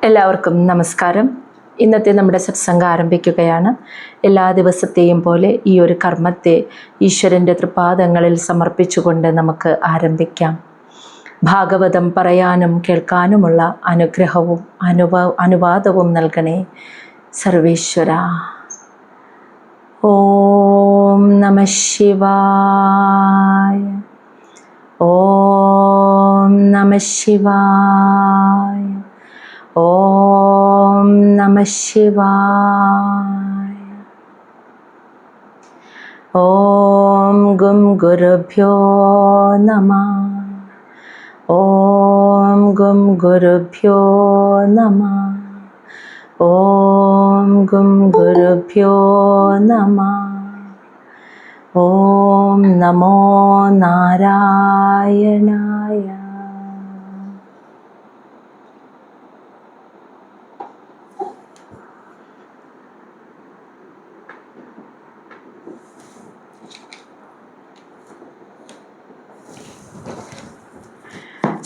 എല്ലാവർക്കും നമസ്കാരം. ഇന്നത്തെ നമ്മുടെ സത്സംഗം ആരംഭിക്കുകയാണ്. എല്ലാ ദിവസത്തെയും പോലെ ഈ ഒരു കർമ്മത്തെ ഈശ്വരൻ്റെ തൃപാദങ്ങളിൽ സമർപ്പിച്ചുകൊണ്ട് നമുക്ക് ആരംഭിക്കാം. ഭാഗവതം പറയാനും കേൾക്കാനുമുള്ള അനുഗ്രഹവും അനുവാദവും നൽകണേ സർവേശ്വര. ഓം നമഃ ശിവായ. ഓം നമഃ ശിവായ. ഓം നമഃ ശിവായ. ഓം ഗും ഗുരുഭ്യോ നമഃ. ഓം ഗും ഗുരുഭ്യോ നമഃ. ഓം ഗും ഗുരുഭ്യോ നമഃ. ഓം നമോ നാരായണായ.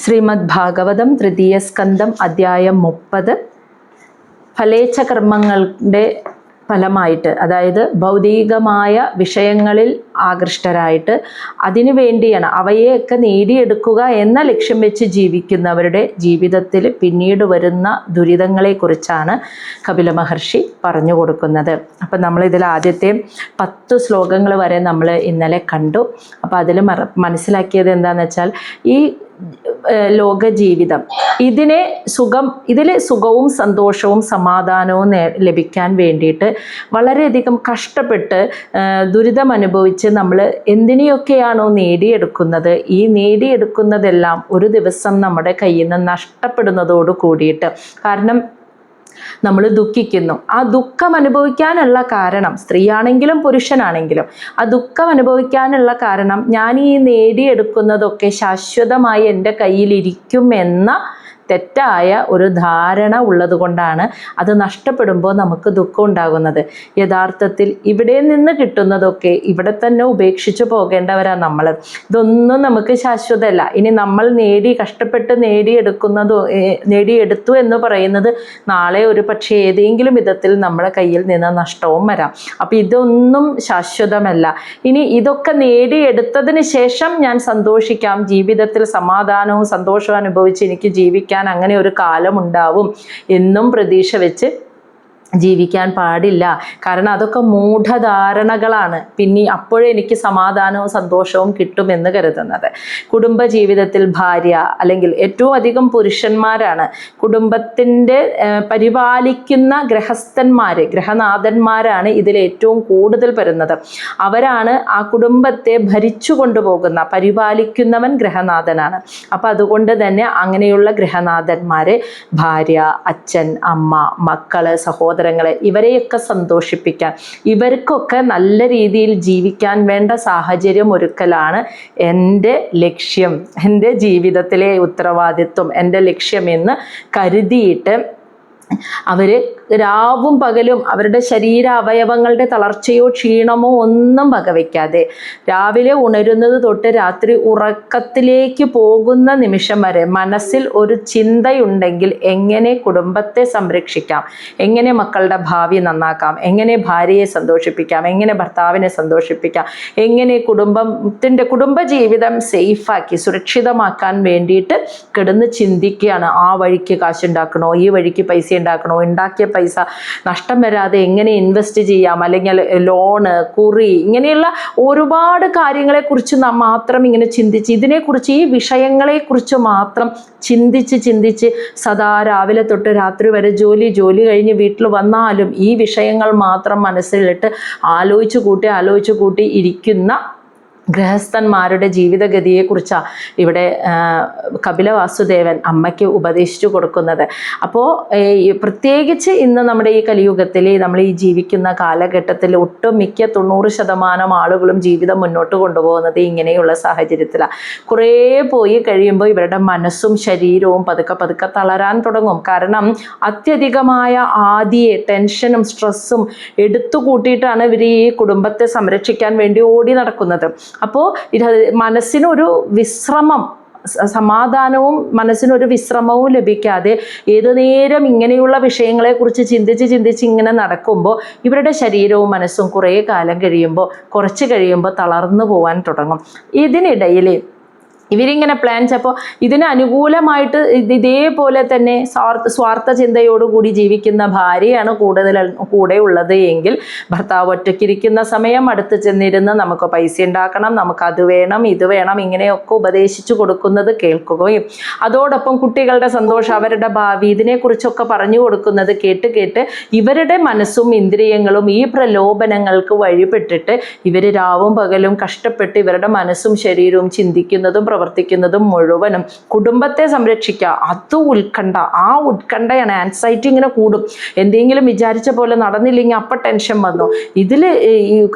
ശ്രീമദ് ഭാഗവതം തൃതീയ സ്കന്ധം അധ്യായം 30. ഫലേച്ഛ കർമ്മങ്ങളുടെ ഫലമായിട്ട്, അതായത് ഭൗതികമായ വിഷയങ്ങളിൽ ആകൃഷ്ടരായിട്ട് അതിനു വേണ്ടിയാണ് അവയെയൊക്കെ നേടിയെടുക്കുക എന്ന ലക്ഷ്യം വെച്ച് ജീവിക്കുന്നവരുടെ ജീവിതത്തിൽ പിന്നീട് വരുന്ന ദുരിതങ്ങളെക്കുറിച്ചാണ് കപില മഹർഷി പറഞ്ഞു കൊടുക്കുന്നത്. അപ്പം നമ്മളിതിൽ ആദ്യത്തെ 10 ശ്ലോകങ്ങൾ വരെ നമ്മൾ ഇന്നലെ കണ്ടു. അപ്പോൾ അതിൽ മനസ്സിലാക്കിയത് എന്താണെന്ന് വെച്ചാൽ, ഈ ലോക ജീവിതം ഇതിൽ സുഖവും സന്തോഷവും സമാധാനവും ലഭിക്കാൻ വേണ്ടിയിട്ട് വളരെയധികം കഷ്ടപ്പെട്ട് ദുരിതം അനുഭവിച്ച് നമ്മൾ എന്തിനെയൊക്കെയാണോ നേടിയെടുക്കുന്നത്, ഈ നേടിയെടുക്കുന്നതെല്ലാം ഒരു ദിവസം നമ്മുടെ കയ്യിൽ നിന്ന് നഷ്ടപ്പെടുന്നതോട് കൂടിയിട്ട്, കാരണം നമ്മൾ ദുഃഖിക്കുന്നു. ആ ദുഃഖം അനുഭവിക്കാനുള്ള കാരണം, സ്ത്രീയാണെങ്കിലും പുരുഷനാണെങ്കിലും ആ ദുഃഖം അനുഭവിക്കാനുള്ള കാരണം, ഞാൻ ഈ നേടിയെടുക്കുന്നതൊക്കെ ശാശ്വതമായി എൻ്റെ കയ്യിലിരിക്കും എന്ന തെറ്റായ ഒരു ധാരണ ഉള്ളത് കൊണ്ടാണ് അത് നഷ്ടപ്പെടുമ്പോൾ നമുക്ക് ദുഃഖം ഉണ്ടാകുന്നത്. യഥാർത്ഥത്തിൽ ഇവിടെ നിന്ന് കിട്ടുന്നതൊക്കെ ഇവിടെ തന്നെ ഉപേക്ഷിച്ച് പോകേണ്ടവരാണ് നമ്മൾ. ഇതൊന്നും നമുക്ക് ശാശ്വതമല്ല. ഇനി നമ്മൾ കഷ്ടപ്പെട്ട് നേടിയെടുത്തു എന്ന് പറയുന്നത് നാളെ ഒരു പക്ഷേ ഏതെങ്കിലും വിധത്തിൽ നമ്മുടെ കയ്യിൽ നിന്ന് നഷ്ടവും വരാം. അപ്പം ഇതൊന്നും ശാശ്വതമല്ല. ഇനി ഇതൊക്കെ നേടിയെടുത്തതിന് ശേഷം ഞാൻ സന്തോഷിക്കാം, ജീവിതത്തിൽ സമാധാനവും സന്തോഷവും അനുഭവിച്ച് എനിക്ക് ജീവിക്കാൻ അങ്ങനെ ഒരു കാലമുണ്ടാവും എന്നും പ്രതീക്ഷ വെച്ച് ജീവിക്കാൻ പാടില്ല. കാരണം അതൊക്കെ മൂഢധാരണകളാണ്. പിന്നെ അപ്പോഴേ എനിക്ക് സമാധാനവും സന്തോഷവും കിട്ടുമെന്ന് കരുതുന്നത്. കുടുംബജീവിതത്തിൽ ഭാര്യ, അല്ലെങ്കിൽ ഏറ്റവും അധികം പുരുഷന്മാരാണ് കുടുംബത്തിൻ്റെ പരിപാലിക്കുന്ന ഗൃഹനാഥന്മാരാണ് ഇതിൽ ഏറ്റവും കൂടുതൽ വരുന്നത്. അവരാണ് ആ കുടുംബത്തെ ഭരിച്ചു കൊണ്ടുപോകുന്ന, പരിപാലിക്കുന്നവൻ ഗൃഹനാഥനാണ്. അപ്പം അതുകൊണ്ട് തന്നെ അങ്ങനെയുള്ള ഗൃഹനാഥന്മാരെ ഭാര്യ, അച്ഛൻ, അമ്മ, മക്കള്, സഹോദരങ്ങളെ ഇവരെയൊക്കെ സന്തോഷിപ്പിക്കാൻ, ഇവർക്കൊക്കെ നല്ല രീതിയിൽ ജീവിക്കാൻ വേണ്ട സാഹചര്യം ഒരുക്കലാണ് എൻ്റെ ലക്ഷ്യം, എൻ്റെ ജീവിതത്തിലെ ഉത്തരവാദിത്വം, എൻ്റെ ലക്ഷ്യമെന്ന് കരുതിയിട്ട് അവർ രാവും പകലും അവരുടെ ശരീര അവയവങ്ങളുടെ തളർച്ചയോ ക്ഷീണമോ ഒന്നും വകവയ്ക്കാതെ രാവിലെ ഉണരുന്നത് തൊട്ട് രാത്രി ഉറക്കത്തിലേക്ക് പോകുന്ന നിമിഷം വരെ മനസ്സിൽ ഒരു ചിന്തയുണ്ടെങ്കിൽ എങ്ങനെ കുടുംബത്തെ സംരക്ഷിക്കാം, എങ്ങനെ മക്കളുടെ ഭാവി നന്നാക്കാം, എങ്ങനെ ഭാര്യയെ സന്തോഷിപ്പിക്കാം, എങ്ങനെ ഭർത്താവിനെ സന്തോഷിപ്പിക്കാം, എങ്ങനെ കുടുംബജീവിതം സേഫാക്കി സുരക്ഷിതമാക്കാൻ വേണ്ടിയിട്ട് കിടന്ന് ചിന്തിക്കുകയാണ്. ആ വഴിക്ക് കാശുണ്ടാക്കണോ, ഈ വഴിക്ക് പൈസ ഉണ്ടാക്കണോ, ഉണ്ടാക്കിയ പൈസ നഷ്ടം വരാതെ എങ്ങനെ ഇൻവെസ്റ്റ് ചെയ്യാം, അല്ലെങ്കിൽ ലോണ്, കുറി, ഇങ്ങനെയുള്ള ഒരുപാട് കാര്യങ്ങളെക്കുറിച്ച് മാത്രം ഇങ്ങനെ ചിന്തിച്ച്, ഇതിനെക്കുറിച്ച്, ഈ വിഷയങ്ങളെക്കുറിച്ച് മാത്രം ചിന്തിച്ച് സദാ രാവിലെ തൊട്ട് രാത്രി വരെ ജോലി കഴിഞ്ഞ് വീട്ടിൽ വന്നാലും ഈ വിഷയങ്ങൾ മാത്രം മനസ്സിലിട്ട് ആലോചിച്ച് കൂട്ടി ഇരിക്കുന്ന ഗൃഹസ്ഥന്മാരുടെ ജീവിതഗതിയെക്കുറിച്ചാണ് ഇവിടെ കപില വാസുദേവൻ അമ്മയ്ക്ക് ഉപദേശിച്ചു കൊടുക്കുന്നത്. അപ്പോൾ പ്രത്യേകിച്ച് ഇന്ന് നമ്മുടെ ഈ കലിയുഗത്തിൽ, നമ്മൾ ഈ ജീവിക്കുന്ന കാലഘട്ടത്തിൽ ഒട്ടുമിക്ക 90% ആളുകളും ജീവിതം മുന്നോട്ട് കൊണ്ടുപോകുന്നത് ഇങ്ങനെയുള്ള സാഹചര്യത്തിലാണ്. കുറേ പോയി കഴിയുമ്പോൾ ഇവരുടെ മനസ്സും ശരീരവും പതുക്കെ തളരാൻ തുടങ്ങും. കാരണം അത്യധികമായ ടെൻഷനും സ്ട്രെസ്സും എടുത്തുകൂട്ടിയിട്ടാണ് ഇവർ ഈ കുടുംബത്തെ സംരക്ഷിക്കാൻ വേണ്ടി ഓടി നടക്കുന്നത്. അപ്പോൾ മനസ്സിനൊരു വിശ്രമം സമാധാനവും മനസ്സിനൊരു വിശ്രമവും ലഭിക്കാതെ ഏതു നേരം ഇങ്ങനെയുള്ള വിഷയങ്ങളെക്കുറിച്ച് ചിന്തിച്ച് ഇങ്ങനെ നടക്കുമ്പോൾ ഇവരുടെ ശരീരവും മനസ്സും കുറേ കാലം കഴിയുമ്പോൾ, കുറച്ച് കഴിയുമ്പോൾ തളർന്നു പോകാൻ തുടങ്ങും. ഇതിനിടയിൽ ഇവരിങ്ങനെ പ്ലാൻ ചെയ്യപ്പോൾ ഇതിന് അനുകൂലമായിട്ട് ഇതേപോലെ തന്നെ സ്വാർത്ഥ ചിന്തയോടുകൂടി ജീവിക്കുന്ന ഭാര്യയാണ് കൂടെ ഉള്ളത് എങ്കിൽ ഭർത്താവ് ഒറ്റയ്ക്കിരിക്കുന്ന സമയം അടുത്ത് ചെന്നിരുന്ന് നമുക്ക് പൈസ ഉണ്ടാക്കണം, നമുക്കത് വേണം, ഇത് വേണം, ഇങ്ങനെയൊക്കെ ഉപദേശിച്ചു കൊടുക്കുന്നത് കേൾക്കുകയും അതോടൊപ്പം കുട്ടികളുടെ സന്തോഷം, അവരുടെ ഭാവി, ഇതിനെക്കുറിച്ചൊക്കെ പറഞ്ഞു കൊടുക്കുന്നത് കേട്ട് ഇവരുടെ മനസ്സും ഇന്ദ്രിയങ്ങളും ഈ പ്രലോഭനങ്ങൾക്ക് വഴിപ്പെട്ടിട്ട് ഇവർ രാവും പകലും കഷ്ടപ്പെട്ട് ഇവരുടെ മനസ്സും ശരീരവും ചിന്തിക്കുന്നതും പ്രവർത്തിക്കുന്നതും മുഴുവനും കുടുംബത്തെ സംരക്ഷിക്കുക, അത് ഉത്കണ്ഠ, ആ ഉത്കണ്ഠയാണ്. ആൻസൈറ്റി ഇങ്ങനെ കൂടും. എന്തെങ്കിലും വിചാരിച്ച പോലെ നടന്നില്ലെങ്കിൽ അപ്പം ടെൻഷൻ വന്നു. ഇതിൽ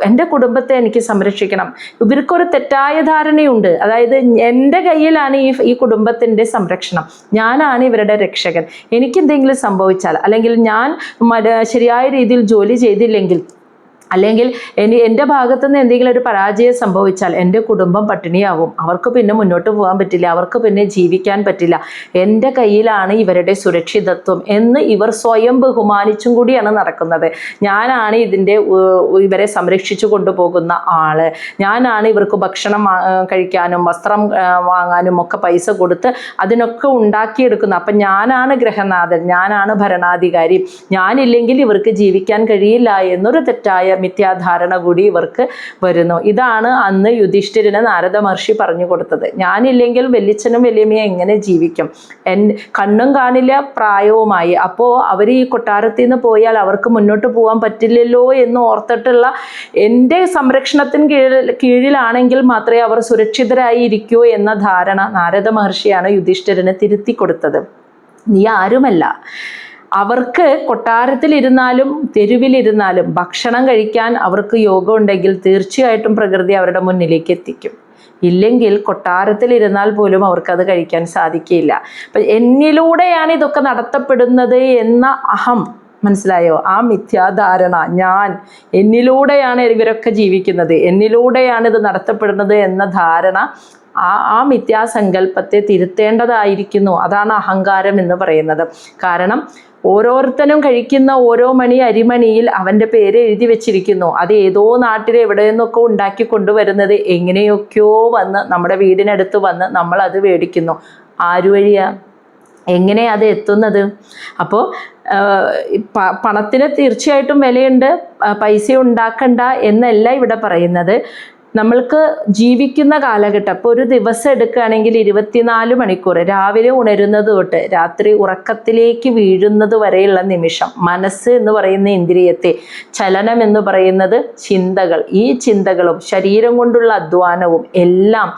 എൻ്റെ കുടുംബത്തെ എനിക്ക് സംരക്ഷിക്കണം. ഇവർക്കൊരു തെറ്റായ ധാരണയുണ്ട്. അതായത് എൻ്റെ കയ്യിലാണ് ഈ കുടുംബത്തിൻ്റെ സംരക്ഷണം, ഞാനാണ് ഇവരുടെ രക്ഷകൻ. എനിക്കെന്തെങ്കിലും സംഭവിച്ചാൽ, അല്ലെങ്കിൽ ഞാൻ ശരിയായ രീതിയിൽ ജോലി ചെയ്തില്ലെങ്കിൽ, അല്ലെങ്കിൽ എൻ്റെ ഭാഗത്തുനിന്ന് എന്തെങ്കിലും ഒരു പരാജയം സംഭവിച്ചാൽ എൻ്റെ കുടുംബം പട്ടിണിയാവും, അവർക്ക് പിന്നെ മുന്നോട്ട് പോകാൻ പറ്റില്ല, അവർക്ക് പിന്നെ ജീവിക്കാൻ പറ്റില്ല, എൻ്റെ കയ്യിലാണ് ഇവരുടെ സുരക്ഷിതത്വം എന്ന് ഇവർ സ്വയം ബഹുമാനിച്ചും കൂടിയാണ് നടക്കുന്നത്. ഞാനാണ് ഇവരെ സംരക്ഷിച്ചു കൊണ്ടുപോകുന്ന ആള്, ഞാനാണ് ഇവർക്ക് ഭക്ഷണം കഴിക്കാനും വസ്ത്രം വാങ്ങാനും ഒക്കെ പൈസ കൊടുത്ത് അതിനൊക്കെ ഉണ്ടാക്കിയെടുക്കുന്നത്. അപ്പം ഞാനാണ് ഗ്രഹനാഥൻ, ഞാനാണ് ഭരണാധികാരി, ഞാനില്ലെങ്കിൽ ഇവർക്ക് ജീവിക്കാൻ കഴിയില്ല എന്നൊരു തെറ്റായ മിഥ്യാധാരണ കൂടി ഇവർക്ക് വരുന്നു. ഇതാണ് അന്ന് യുധിഷ്ഠിരന് നാരദ മഹർഷി പറഞ്ഞു കൊടുത്തത്. ഞാനില്ലെങ്കിൽ വല്യച്ഛനും വല്യമ്മയും എങ്ങനെ ജീവിക്കും? കണ്ണും കാണില്ല, പ്രായവുമായി. അപ്പോൾ അവർ ഈ കൊട്ടാരത്തിൽ നിന്ന് പോയാൽ അവർക്ക് മുന്നോട്ട് പോകാൻ പറ്റില്ലല്ലോ എന്ന് ഓർത്തിട്ടുള്ള എൻ്റെ സംരക്ഷണത്തിന് കീഴിലാണെങ്കിൽ മാത്രമേ അവർ സുരക്ഷിതരായി ഇരിക്കൂ എന്ന ധാരണ നാരദ മഹർഷിയാണ് യുധിഷ്ഠിരന് തിരുത്തി കൊടുത്തത്. നീ ആരുമല്ല. അവർക്ക് കൊട്ടാരത്തിലിരുന്നാലും തെരുവിലിരുന്നാലും ഭക്ഷണം കഴിക്കാൻ അവർക്ക് യോഗം ഉണ്ടെങ്കിൽ തീർച്ചയായിട്ടും പ്രകൃതി അവരുടെ മുന്നിലേക്ക് എത്തിക്കും. ഇല്ലെങ്കിൽ കൊട്ടാരത്തിലിരുന്നാൽ പോലും അവർക്കത് കഴിക്കാൻ സാധിക്കില്ല. അപ്പം എന്നിലൂടെയാണ് ഇതൊക്കെ നടത്തപ്പെടുന്നത് എന്ന അഹം, മനസ്സിലായോ? ആ മിഥ്യാധാരണ, എന്നിലൂടെയാണ് ഇവരൊക്കെ ജീവിക്കുന്നത്, എന്നിലൂടെയാണ് ഇത് നടത്തപ്പെടുന്നത് എന്ന ധാരണ, ആ മിഥ്യാസങ്കല്പത്തെ തിരുത്തേണ്ടതായിരിക്കുന്നു. അതാണ് അഹങ്കാരം എന്ന് പറയുന്നത്. കാരണം ഓരോരുത്തരും കഴിക്കുന്ന ഓരോ മണി അരിമണിയിൽ അവൻ്റെ പേര് എഴുതി വെച്ചിരിക്കുന്നു. അത് ഏതോ നാട്ടിൽ എവിടെ നിന്നൊക്കെ ഉണ്ടാക്കി കൊണ്ടുവരുന്നത് എങ്ങനെയൊക്കെയോ വന്ന് നമ്മുടെ വീടിനടുത്ത് വന്ന് നമ്മൾ അത് മേടിക്കുന്നു. ആരു വഴിയാ? എങ്ങനെ അത് എത്തുന്നത്? അപ്പോൾ പണത്തിന് തീർച്ചയായിട്ടും വിലയുണ്ട്, പൈസ ഉണ്ടാക്കണ്ട എന്നല്ല ഇവിടെ പറയുന്നത്. നമ്മൾക്ക് ജീവിക്കുന്ന കാലഘട്ടം, ഇപ്പോൾ ഒരു ദിവസം എടുക്കുകയാണെങ്കിൽ 24 മണിക്കൂർ, രാവിലെ ഉണരുന്നത് തൊട്ട് രാത്രി ഉറക്കത്തിലേക്ക് വീഴുന്നത് വരെയുള്ള നിമിഷം, മനസ്സ് എന്ന് പറയുന്ന ഇന്ദ്രിയത്തെ, ചലനം എന്ന് പറയുന്നത് ചിന്തകൾ, ഈ ചിന്തകളും ശരീരം കൊണ്ടുള്ള അധ്വാനവും എല്ലാം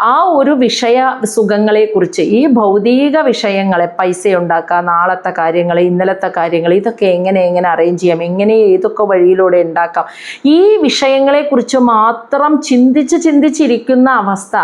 ആ ഒരു വിഷയ സുഖങ്ങളെക്കുറിച്ച്, ഈ ഭൗതിക വിഷയങ്ങളെ, പൈസ ഉണ്ടാക്കുക, നാളത്തെ കാര്യങ്ങൾ, ഇന്നലത്തെ കാര്യങ്ങൾ, ഇതൊക്കെ എങ്ങനെ അറേഞ്ച് ചെയ്യാം, എങ്ങനെ ഏതൊക്കെ വഴിയിലൂടെ ഉണ്ടാക്കാം, ഈ വിഷയങ്ങളെക്കുറിച്ച് മാത്രം ചിന്തിച്ചിരിക്കുന്ന അവസ്ഥ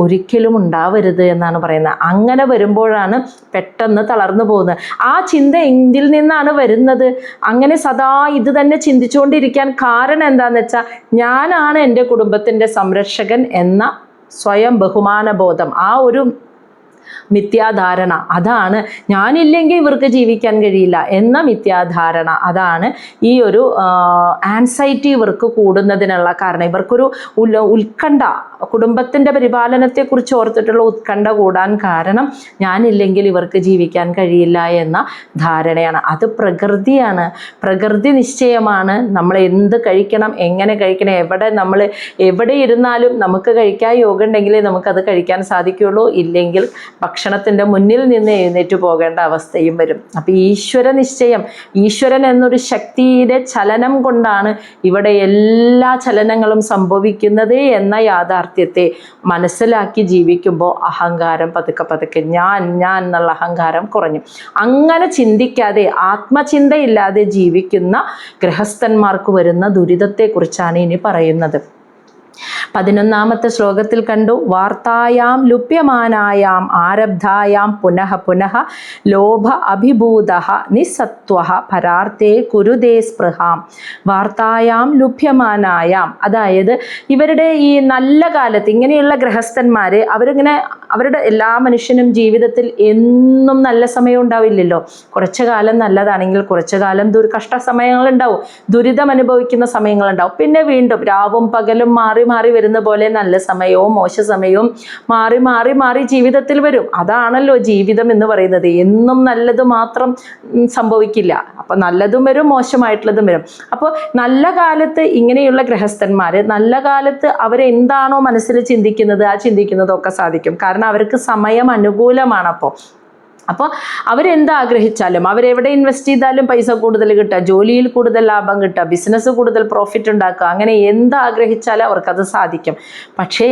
ഒരിക്കലും ഉണ്ടാവരുത് എന്നാണ് പറയുന്നത്. അങ്ങനെ വരുമ്പോഴാണ് പെട്ടെന്ന് തളർന്നു പോകുന്നത്. ആ ചിന്ത എന്തിൽ നിന്നാണ് വരുന്നത്? അങ്ങനെ സദാ ഇത് തന്നെ ചിന്തിച്ചുകൊണ്ടിരിക്കാൻ കാരണം എന്താണെന്ന് വെച്ചാൽ, ഞാനാണ് എൻ്റെ കുടുംബത്തിൻ്റെ സംരക്ഷകൻ എന്ന സ്വയം ബഹുമാനബോധം, ആ ഒരു മിഥ്യാധാരണ, അതാണ്. ഞാനില്ലെങ്കിൽ ഇവർക്ക് ജീവിക്കാൻ കഴിയില്ല എന്ന മിഥ്യാധാരണ, അതാണ് ഈ ഒരു ആൻസൈറ്റി ഇവർക്ക് കൂടുന്നതിനുള്ള കാരണം. ഇവർക്കൊരു ഉത്കണ്ഠ, കുടുംബത്തിൻ്റെ പരിപാലനത്തെക്കുറിച്ച് ഓർത്തിട്ടുള്ള ഉത്കണ്ഠ കൂടാൻ കാരണം ഞാനില്ലെങ്കിൽ ഇവർക്ക് ജീവിക്കാൻ കഴിയില്ല എന്ന ധാരണയാണ്. അത് പ്രകൃതിയാണ്, പ്രകൃതി നിശ്ചയമാണ്. നമ്മൾ എന്ത് കഴിക്കണം, എങ്ങനെ കഴിക്കണം, നമ്മൾ എവിടെ ഇരുന്നാലും നമുക്ക് കഴിക്കാൻ യോഗം ഉണ്ടെങ്കിലേ നമുക്കത് കഴിക്കാൻ സാധിക്കുകയുള്ളൂ. ഇല്ലെങ്കിൽ ഭക്ഷണത്തിൻ്റെ മുന്നിൽ നിന്ന് എഴുന്നേറ്റ് പോകേണ്ട അവസ്ഥയും വരും. അപ്പോൾ ഈശ്വര നിശ്ചയം, ഈശ്വരൻ എന്നൊരു ശക്തിയുടെ ചലനം കൊണ്ടാണ് ഇവിടെ എല്ലാ ചലനങ്ങളും സംഭവിക്കുന്നത് എന്ന യാഥാർത്ഥ്യത്തെ മനസ്സിലാക്കി ജീവിക്കുമ്പോൾ അഹങ്കാരം പതുക്കെ ഞാൻ എന്നുള്ള അഹങ്കാരം കുറഞ്ഞു. അങ്ങനെ ചിന്തിക്കാതെ, ആത്മചിന്തയില്ലാതെ ജീവിക്കുന്ന ഗൃഹസ്ഥന്മാർക്ക് വരുന്ന ദുരിതത്തെക്കുറിച്ചാണ് ഇനി പറയുന്നത്. 11ാമത്തെ ശ്ലോകത്തിൽ കണ്ടു, വാർത്തായാം ലുപ്യമാനായാം ആരബ്ധായാം പുനഃ പുനഃ ലോഭ അഭിഭൂതഃ നിസ്സത്വഃ പരാർത്തേ കുരുതേ സ്പൃഹാം. വാർത്തായാം ലുപ്യമാനായാം, അതായത് ഇവരുടെ ഈ നല്ല കാലത്ത് ഇങ്ങനെയുള്ള ഗൃഹസ്ഥന്മാര് അവരിങ്ങനെ, അവരുടെ എല്ലാ മനുഷ്യനും ജീവിതത്തിൽ എന്നും നല്ല സമയം ഉണ്ടാവില്ലല്ലോ. കുറച്ചു കാലം നല്ലതാണെങ്കിൽ കുറച്ചു കാലം കഷ്ട സമയങ്ങളുണ്ടാവും, ദുരിതം അനുഭവിക്കുന്ന സമയങ്ങളുണ്ടാവും. പിന്നെ വീണ്ടും രാവും പകലും മാറി മാറി വരുന്ന പോലെ നല്ല സമയവും മോശ സമയവും മാറി മാറി മാറി ജീവിതത്തിൽ വരും. അതാണല്ലോ ജീവിതം എന്ന് പറയുന്നത്. എന്നും നല്ലത് മാത്രം സംഭവിക്കില്ല. അപ്പൊ നല്ലതും വരും, മോശമായിട്ടുള്ളതും വരും. അപ്പോൾ നല്ല കാലത്ത് ഇങ്ങനെയുള്ള ഗൃഹസ്ഥന്മാര് നല്ല കാലത്ത് അവരെന്താണോ മനസ്സിൽ ചിന്തിക്കുന്നത് ആ ചിന്തിക്കുന്നതൊക്കെ സാധിക്കും. കാരണം അവർക്ക് സമയം അനുകൂലമാണ്. അപ്പോൾ അവരെന്താഗ്രഹിച്ചാലും, അവരെവിടെ ഇൻവെസ്റ്റ് ചെയ്താലും പൈസ കൂടുതൽ കിട്ടുക, ജോലിയിൽ കൂടുതൽ ലാഭം കിട്ടുക, ബിസിനസ് കൂടുതൽ പ്രോഫിറ്റ് ഉണ്ടാക്കുക, അങ്ങനെ എന്താഗ്രഹിച്ചാലും അവർക്കത് സാധിക്കും. പക്ഷേ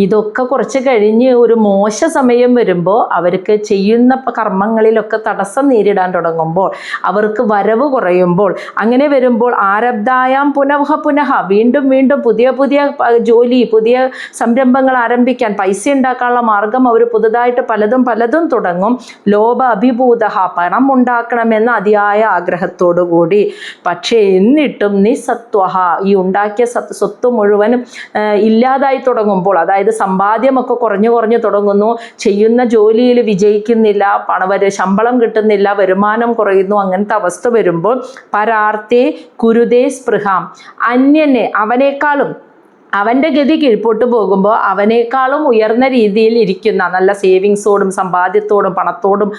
ഇതൊക്കെ കുറച്ച് കഴിഞ്ഞ് ഒരു മോശ സമയം വരുമ്പോൾ, അവർക്ക് ചെയ്യുന്ന കർമ്മങ്ങളിലൊക്കെ തടസ്സം നേരിടാൻ തുടങ്ങുമ്പോൾ, അവർക്ക് വരവ് കുറയുമ്പോൾ, അങ്ങനെ വരുമ്പോൾ ആരബ്ധായാം പുനഃ പുനഃ, വീണ്ടും വീണ്ടും പുതിയ പുതിയ ജോലി, പുതിയ സംരംഭങ്ങൾ ആരംഭിക്കാൻ, പൈസ ഉണ്ടാക്കാനുള്ള മാർഗം അവർ പുതുതായിട്ട് പലതും തുടങ്ങും. ലോഭ അഭിഭൂത, പണം ഉണ്ടാക്കണമെന്ന അതിയായ ആഗ്രഹത്തോടു കൂടി. പക്ഷേ എന്നിട്ടും നിസ്സത്വഹ, ഈ ഉണ്ടാക്കിയ സ്വത്ത് മുഴുവനും ഇല്ലാതായി തുടങ്ങുമ്പോൾ, അതായത് സമ്പാദ്യമൊക്കെ കുറഞ്ഞു തുടങ്ങുന്നു, ചെയ്യുന്ന ജോലിയിൽ വിജയിക്കുന്നില്ല, ശമ്പളം കിട്ടുന്നില്ല, വരുമാനം കുറയുന്നു, അങ്ങനത്തെ അവസ്ഥ വരുമ്പോൾ പരാർത്തേ കുരുതേ സ്പൃഹാം, അന്യനെ അവനേക്കാളും അവൻ്റെ ഗതി കീഴ്പോട്ട് പോകുമ്പോൾ അവനേക്കാളും ഉയർന്ന രീതിയിൽ ഇരിക്കുന്ന, നല്ല സേവിങ്സോടും സമ്പാദ്യത്തോടും പണത്തോടും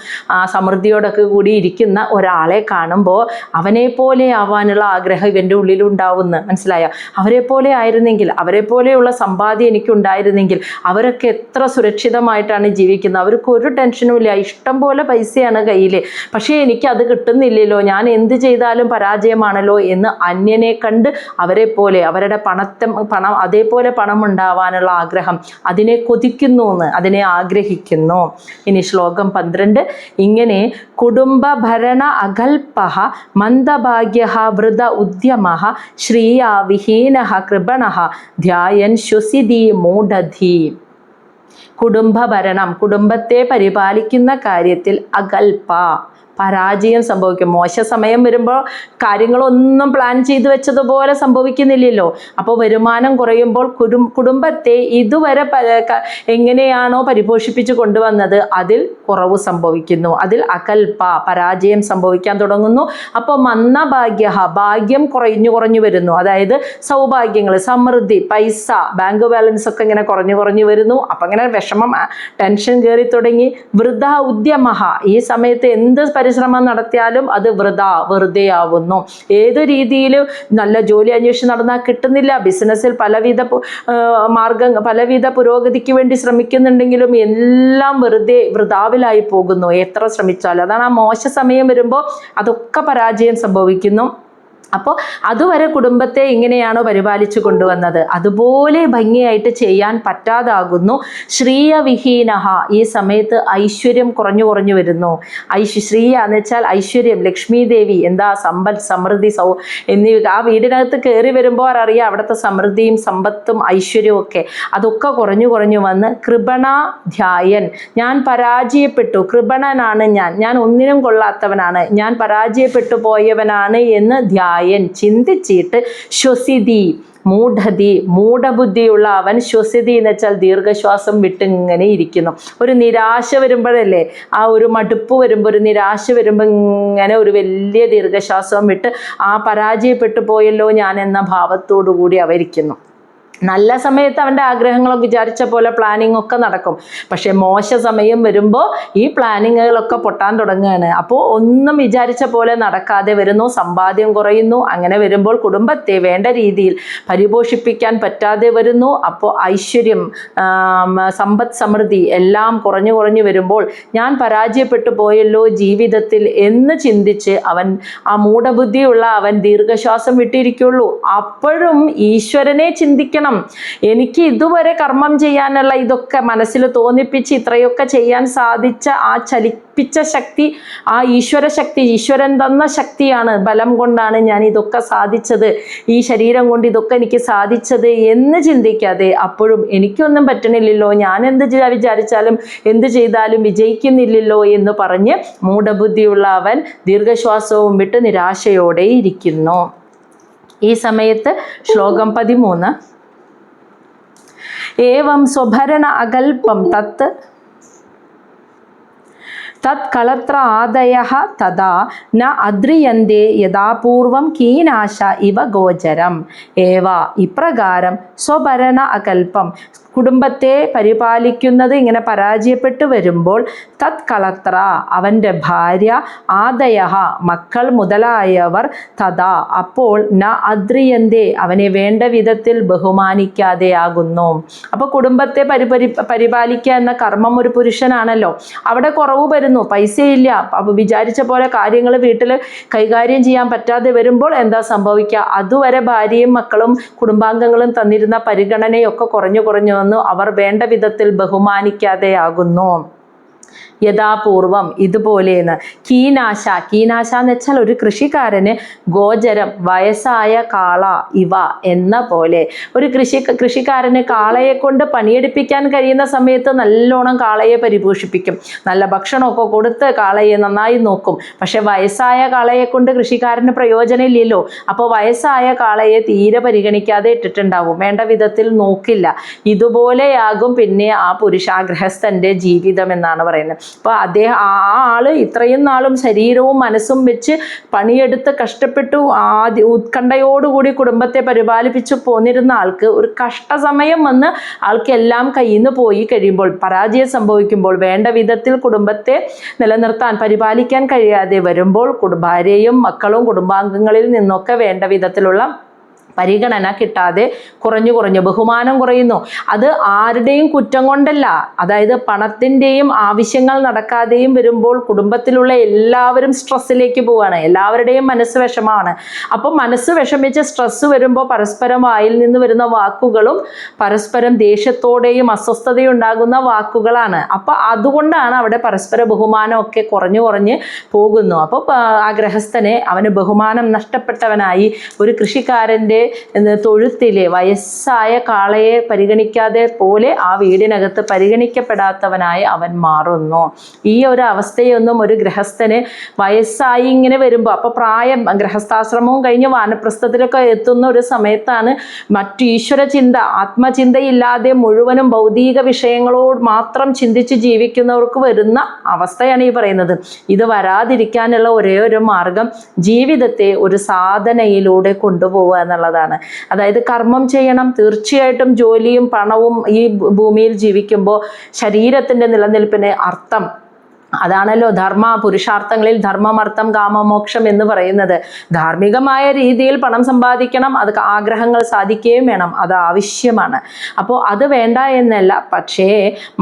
സമൃദ്ധിയോടൊക്കെ കൂടി ഇരിക്കുന്ന ഒരാളെ കാണുമ്പോൾ അവനെ പോലെ ആവാനുള്ള ആഗ്രഹം ഇവൻ്റെ ഉള്ളിലുണ്ടാവുമെന്ന് മനസ്സിലായോ? അവരെ പോലെ ആയിരുന്നെങ്കിൽ, അവരെ പോലെയുള്ള സമ്പാദ്യം എനിക്കുണ്ടായിരുന്നെങ്കിൽ, അവരൊക്കെ എത്ര സുരക്ഷിതമായിട്ടാണ് ജീവിക്കുന്നത്, അവർക്ക് ഒരു ടെൻഷനും ഇല്ല, ഇഷ്ടം പോലെ പൈസയാണ് കയ്യിൽ, പക്ഷേ എനിക്കത് കിട്ടുന്നില്ലല്ലോ, ഞാൻ എന്ത് ചെയ്താലും പരാജയമാണല്ലോ എന്ന് അന്യനെ കണ്ട് അവരെ പോലെ, അവരുടെ പണം അതേപോലെ പണം ഉണ്ടാവാനുള്ള ആഗ്രഹം, അതിനെ കൊതിക്കുന്നു എന്ന്, അതിനെ ആഗ്രഹിക്കുന്നു. ഇനി ശ്ലോകം 12, ഇങ്ങനെ കുടുംബ ഭരണ അകൽപഃ മന്ദഭാഗ്യഃ വൃത ഉദ്യമഃ ശ്രീയാ വിഹീനഃ കൃപണഃ ധ്യായൻ ശ്വസിതി മൂഢധീ. കുടുംബഭരണം, കുടുംബത്തെ പരിപാലിക്കുന്ന കാര്യത്തിൽ അകൽപ, പരാജയം സംഭവിക്കും. മോശ സമയം വരുമ്പോൾ കാര്യങ്ങളൊന്നും പ്ലാൻ ചെയ്ത് വെച്ചതുപോലെ സംഭവിക്കുന്നില്ലല്ലോ. അപ്പോൾ വരുമാനം കുറയുമ്പോൾ കുടുംബത്തെ ഇതുവരെ എങ്ങനെയാണോ പരിപോഷിപ്പിച്ച് കൊണ്ടുവന്നത് അതിൽ കുറവ് സംഭവിക്കുന്നു, അതിൽ അകൽപ, പരാജയം സംഭവിക്കാൻ തുടങ്ങുന്നു. അപ്പോൾ മന്ദഭാഗ്യ, ഭാഗ്യം കുറഞ്ഞു വരുന്നു, അതായത് സൗഭാഗ്യങ്ങൾ, സമൃദ്ധി, പൈസ, ബാങ്ക് ബാലൻസ് ഒക്കെ ഇങ്ങനെ കുറഞ്ഞു വരുന്നു. അപ്പം ഇങ്ങനെ വിഷമം, ടെൻഷൻ കയറി തുടങ്ങി. വൃഥ ഉദ്യമഃ, ഈ സമയത്ത് എന്ത് പരിശ്രമം നടത്തിയാലും അത് വെറുതെ ആവുന്നു. ഏത് രീതിയിലും നല്ല ജോലി അന്വേഷിച്ച് നടന്നാൽ കിട്ടുന്നില്ല, ബിസിനസ്സിൽ പലവിധ പുരോഗതിക്ക് വേണ്ടി ശ്രമിക്കുന്നുണ്ടെങ്കിലും എല്ലാം വൃഥാവിലായി പോകുന്നു എത്ര ശ്രമിച്ചാലും. അതാണ് ആ മോശ സമയം വരുമ്പോൾ അതൊക്കെ പരാജയം സംഭവിക്കുന്നു. അപ്പോൾ അതുവരെ കുടുംബത്തെ ഇങ്ങനെയാണോ പരിപാലിച്ചു കൊണ്ടുവന്നത് അതുപോലെ ഭംഗിയായിട്ട് ചെയ്യാൻ പറ്റാതാകുന്നു. ശ്രീയവിഹീനഃ, ഈ സമയത്ത് ഐശ്വര്യം കുറഞ്ഞു വരുന്നു. ശ്രീയ എന്ന് വെച്ചാൽ ഐശ്വര്യം, ലക്ഷ്മി ദേവി, എന്താ സമ്പൽ, സമൃദ്ധി, എന്നിവ ആ വീടിനകത്ത് കയറി വരുമ്പോൾ അറിയാം അവിടുത്തെ സമൃദ്ധിയും സമ്പത്തും ഐശ്വര്യവും ഒക്കെ, അതൊക്കെ കുറഞ്ഞു വന്ന് കൃപണ ധ്യായൻ, ഞാൻ പരാജയപ്പെട്ടു, കൃപണനാണ് ഞാൻ ഒന്നിനും കൊള്ളാത്തവനാണ്, ഞാൻ പരാജയപ്പെട്ടു പോയവനാണ് എന്ന് ചിന്തിച്ചിട്ട് ശ്വസിതി മൂഢതി, മൂഢബുദ്ധിയുള്ള അവൻ, ശ്വസിതി എന്ന് വെച്ചാൽ ദീർഘശ്വാസം വിട്ട് ഇങ്ങനെ ഇരിക്കുന്നു. ഒരു നിരാശ വരുമ്പോഴല്ലേ, ആ ഒരു മടുപ്പ് വരുമ്പോൾ, ഒരു നിരാശ വരുമ്പോൾ ഇങ്ങനെ ഒരു വലിയ ദീർഘശ്വാസം വിട്ട് ആ പരാജയപ്പെട്ടു പോയല്ലോ ഞാൻ എന്ന ഭാവത്തോടു കൂടി അവരിക്കുന്നു. നല്ല സമയത്ത് അവൻ്റെ ആഗ്രഹങ്ങളൊക്കെ വിചാരിച്ച പോലെ പ്ലാനിങ് ഒക്കെ നടക്കും. പക്ഷെ മോശ സമയം വരുമ്പോൾ ഈ പ്ലാനിങ്ങുകളൊക്കെ പൊട്ടാൻ തുടങ്ങുകയാണ്. അപ്പോൾ ഒന്നും വിചാരിച്ച പോലെ നടക്കാതെ വരുന്നു, സമ്പാദ്യം കുറയുന്നു. അങ്ങനെ വരുമ്പോൾ കുടുംബത്തെ വേണ്ട രീതിയിൽ പരിപോഷിപ്പിക്കാൻ പറ്റാതെ വരുന്നു. അപ്പോൾ ഐശ്വര്യം, സമ്പദ്, സമൃദ്ധി എല്ലാം കുറഞ്ഞു വരുമ്പോൾ ഞാൻ പരാജയപ്പെട്ടു പോയല്ലോ ജീവിതത്തിൽ എന്ന് ചിന്തിച്ച് അവൻ, ആ മൂഢബുദ്ധിയുള്ള അവൻ ദീർഘശ്വാസം വിട്ടിരിക്കുള്ളൂ. അപ്പോഴും ഈശ്വരനെ ചിന്തിക്കണം. ചെയ്യണം, എനിക്ക് ഇതുവരെ കർമ്മം ചെയ്യാനുള്ള ഇതൊക്കെ മനസ്സിൽ തോന്നിപ്പിച്ച് ഇത്രയൊക്കെ ചെയ്യാൻ സാധിച്ച ആ ചലിപ്പിച്ച ശക്തി, ആ ഈശ്വര ശക്തി, ഈശ്വരൻ തന്ന ശക്തിയാണ്, ബലം കൊണ്ടാണ് ഞാൻ ഇതൊക്കെ സാധിച്ചത്, ഈ ശരീരം കൊണ്ട് ഇതൊക്കെ എനിക്ക് സാധിച്ചത് എന്ന് ചിന്തിക്കാതെ അപ്പോഴും എനിക്കൊന്നും പറ്റണില്ലല്ലോ, ഞാൻ എന്ത് വിചാരിച്ചാലും എന്ത് ചെയ്താലും വിജയിക്കുന്നില്ലല്ലോ എന്ന് പറഞ്ഞ് മൂഢബുദ്ധിയുള്ള അവൻ ദീർഘശ്വാസവും വിട്ട് നിരാശയോടെ ഇരിക്കുന്നു. ഈ സമയത്ത് ശ്ലോകം 13 ഏവം സ്വഭരണ അകൽപം തത് കളത്ര ആദയഃ തഥാ ന അദ്രിയന്തേ യഥാപൂർവം കീനാശ ഇവ ഗോചരം. ഏവ ഇപ്രകാരം സ്വഭരണ അകൽപം കുടുംബത്തെ പരിപാലിക്കുന്നത് ഇങ്ങനെ പരാജയപ്പെട്ടു വരുമ്പോൾ തത് കളത്ര അവൻ്റെ ഭാര്യ ആദയഃ മക്കൾ മുതലായവർ തഥാ അപ്പോൾ ന അദ്രിയന്തേ അവനെ വേണ്ട വിധത്തിൽ ബഹുമാനിക്കാതെ ആകുന്നു. അപ്പോൾ കുടുംബത്തെ പരിപാലിക്കുക എന്ന കർമ്മം ഒരു പുരുഷനാണല്ലോ. അവിടെ കുറവ് വരുന്നു, പൈസയില്ല, അപ്പോൾ വിചാരിച്ച പോലെ കാര്യങ്ങൾ വീട്ടിൽ കൈകാര്യം ചെയ്യാൻ പറ്റാതെ വരുമ്പോൾ എന്താ സംഭവിക്കുക? അതുവരെ ഭാര്യയും മക്കളും കുടുംബാംഗങ്ങളും തന്നിരുന്ന പരിഗണനയൊക്കെ കുറഞ്ഞു വന്നു അവർ വേണ്ട വിധത്തിൽ ബഹുമാനിക്കാതെയാകുന്നു. യഥാപൂർവം ഇതുപോലെയെന്ന്. കീനാശ എന്ന് വെച്ചാൽ ഒരു കൃഷിക്കാരന് ഗോചരം വയസ്സായ കാള ഇവ എന്ന പോലെ. ഒരു കൃഷിക്കാരന് കാളയെ കൊണ്ട് പണിയെടുപ്പിക്കാൻ കഴിയുന്ന സമയത്ത് നല്ലോണം കാളയെ പരിപോഷിപ്പിക്കും, നല്ല ഭക്ഷണമൊക്കെ കൊടുത്ത് കാളയെ നന്നായി നോക്കും. പക്ഷെ വയസ്സായ കാളയെ കൊണ്ട് കൃഷിക്കാരന് പ്രയോജനമില്ലല്ലോ. അപ്പോൾ വയസ്സായ കാളയെ തീരെ പരിഗണിക്കാതെ ഇട്ടിട്ടുണ്ടാവും, വേണ്ട വിധത്തിൽ നോക്കില്ല. ഇതുപോലെയാകും പിന്നെ ആ ഗൃഹസ്ഥൻ്റെ ജീവിതം എന്നാണ് പറയുന്നത്. അപ്പോൾ അദ്ദേഹം ആ ആള് ഇത്രയും നാളും ശരീരവും മനസ്സും വെച്ച് പണിയെടുത്ത് കഷ്ടപ്പെട്ടു ഉത്കണ്ഠയോടുകൂടി കുടുംബത്തെ പരിപാലിപ്പിച്ചു പോന്നിരുന്ന ആൾക്ക് ഒരു കഷ്ടസമയം വന്ന് ആൾക്ക് എല്ലാം കയ്യിൽ നിന്ന് പോയി കഴിയുമ്പോൾ, പരാജയം സംഭവിക്കുമ്പോൾ, വേണ്ട വിധത്തിൽ കുടുംബത്തെ നിലനിർത്താൻ പരിപാലിക്കാൻ കഴിയാതെ വരുമ്പോൾ ഭാര്യയും മക്കളും കുടുംബാംഗങ്ങളിൽ നിന്നൊക്കെ വേണ്ട വിധത്തിലുള്ള പരിഗണന കിട്ടാതെ കുറഞ്ഞു ബഹുമാനം കുറയുന്നു. അത് ആരുടെയും കുറ്റം കൊണ്ടല്ല, അതായത് പണത്തിൻ്റെയും ആവശ്യങ്ങൾ നടക്കാതെയും വരുമ്പോൾ കുടുംബത്തിലുള്ള എല്ലാവരും സ്ട്രെസ്സിലേക്ക് പോവുകയാണ്, എല്ലാവരുടെയും മനസ്സ് വിഷമാണ്. അപ്പോൾ മനസ്സ് വിഷമിച്ച് സ്ട്രെസ്സ് വരുമ്പോൾ പരസ്പരം വായിൽ നിന്ന് വരുന്ന വാക്കുകളും പരസ്പരം ദേഷ്യത്തോടെയും അസ്വസ്ഥതയും ഉണ്ടാകുന്ന വാക്കുകളാണ്. അപ്പോൾ അതുകൊണ്ടാണ് അവിടെ പരസ്പര ബഹുമാനമൊക്കെ കുറഞ്ഞു പോകുന്നു. അപ്പോൾ ആ ഗൃഹസ്ഥനെ അവന് ബഹുമാനം നഷ്ടപ്പെട്ടവനായി ഒരു കൃഷിക്കാരൻ്റെ തൊഴുത്തിലെ വയസ്സായ കാളയെ പരിഗണിക്കാതെ പോലെ ആ വീടിനകത്ത് പരിഗണിക്കപ്പെടാത്തവനായി അവൻ മാറുന്നു. ഈ ഒരു അവസ്ഥയൊന്നും ഒരു ഗൃഹസ്ഥന് വയസ്സായി ഇങ്ങനെ വരുമ്പോൾ, അപ്പോൾ പ്രായം ഗൃഹസ്ഥാശ്രമവും കഴിഞ്ഞ് വാനപ്രസ്ഥത്തിലൊക്കെ എത്തുന്ന ഒരു സമയത്താണ് മറ്റു ഈശ്വര ചിന്ത, ആത്മചിന്തയില്ലാതെ മുഴുവനും ഭൗതിക വിഷയങ്ങളോട് മാത്രം ചിന്തിച്ച് ജീവിക്കുന്നവർക്ക് വരുന്ന അവസ്ഥയാണ് ഈ പറയുന്നത്. ഇത് വരാതിരിക്കാനുള്ള ഒരേ ഒരു മാർഗം ജീവിതത്തെ ഒരു സാധനയിലൂടെ കൊണ്ടുപോവുക എന്നുള്ളതാണ്. അതായത് കർമ്മം ചെയ്യണം, തീർച്ചയായിട്ടും ജോലിയും പണവും ഈ ഭൂമിയിൽ ജീവിക്കുമ്പോൾ ശരീരത്തിൻ്റെ നിലനിൽപ്പിന് അർത്ഥം അതാണല്ലോ പുരുഷാർത്ഥങ്ങളിൽ ധർമ്മം, അർത്ഥം, കാമമോക്ഷം എന്ന് പറയുന്നത്. ധാർമ്മികമായ രീതിയിൽ പണം സമ്പാദിക്കണം, അത് ആഗ്രഹങ്ങൾ സാധിക്കുകയും വേണം, അത് ആവശ്യമാണ്. അപ്പോൾ അത് വേണ്ട എന്നല്ല, പക്ഷേ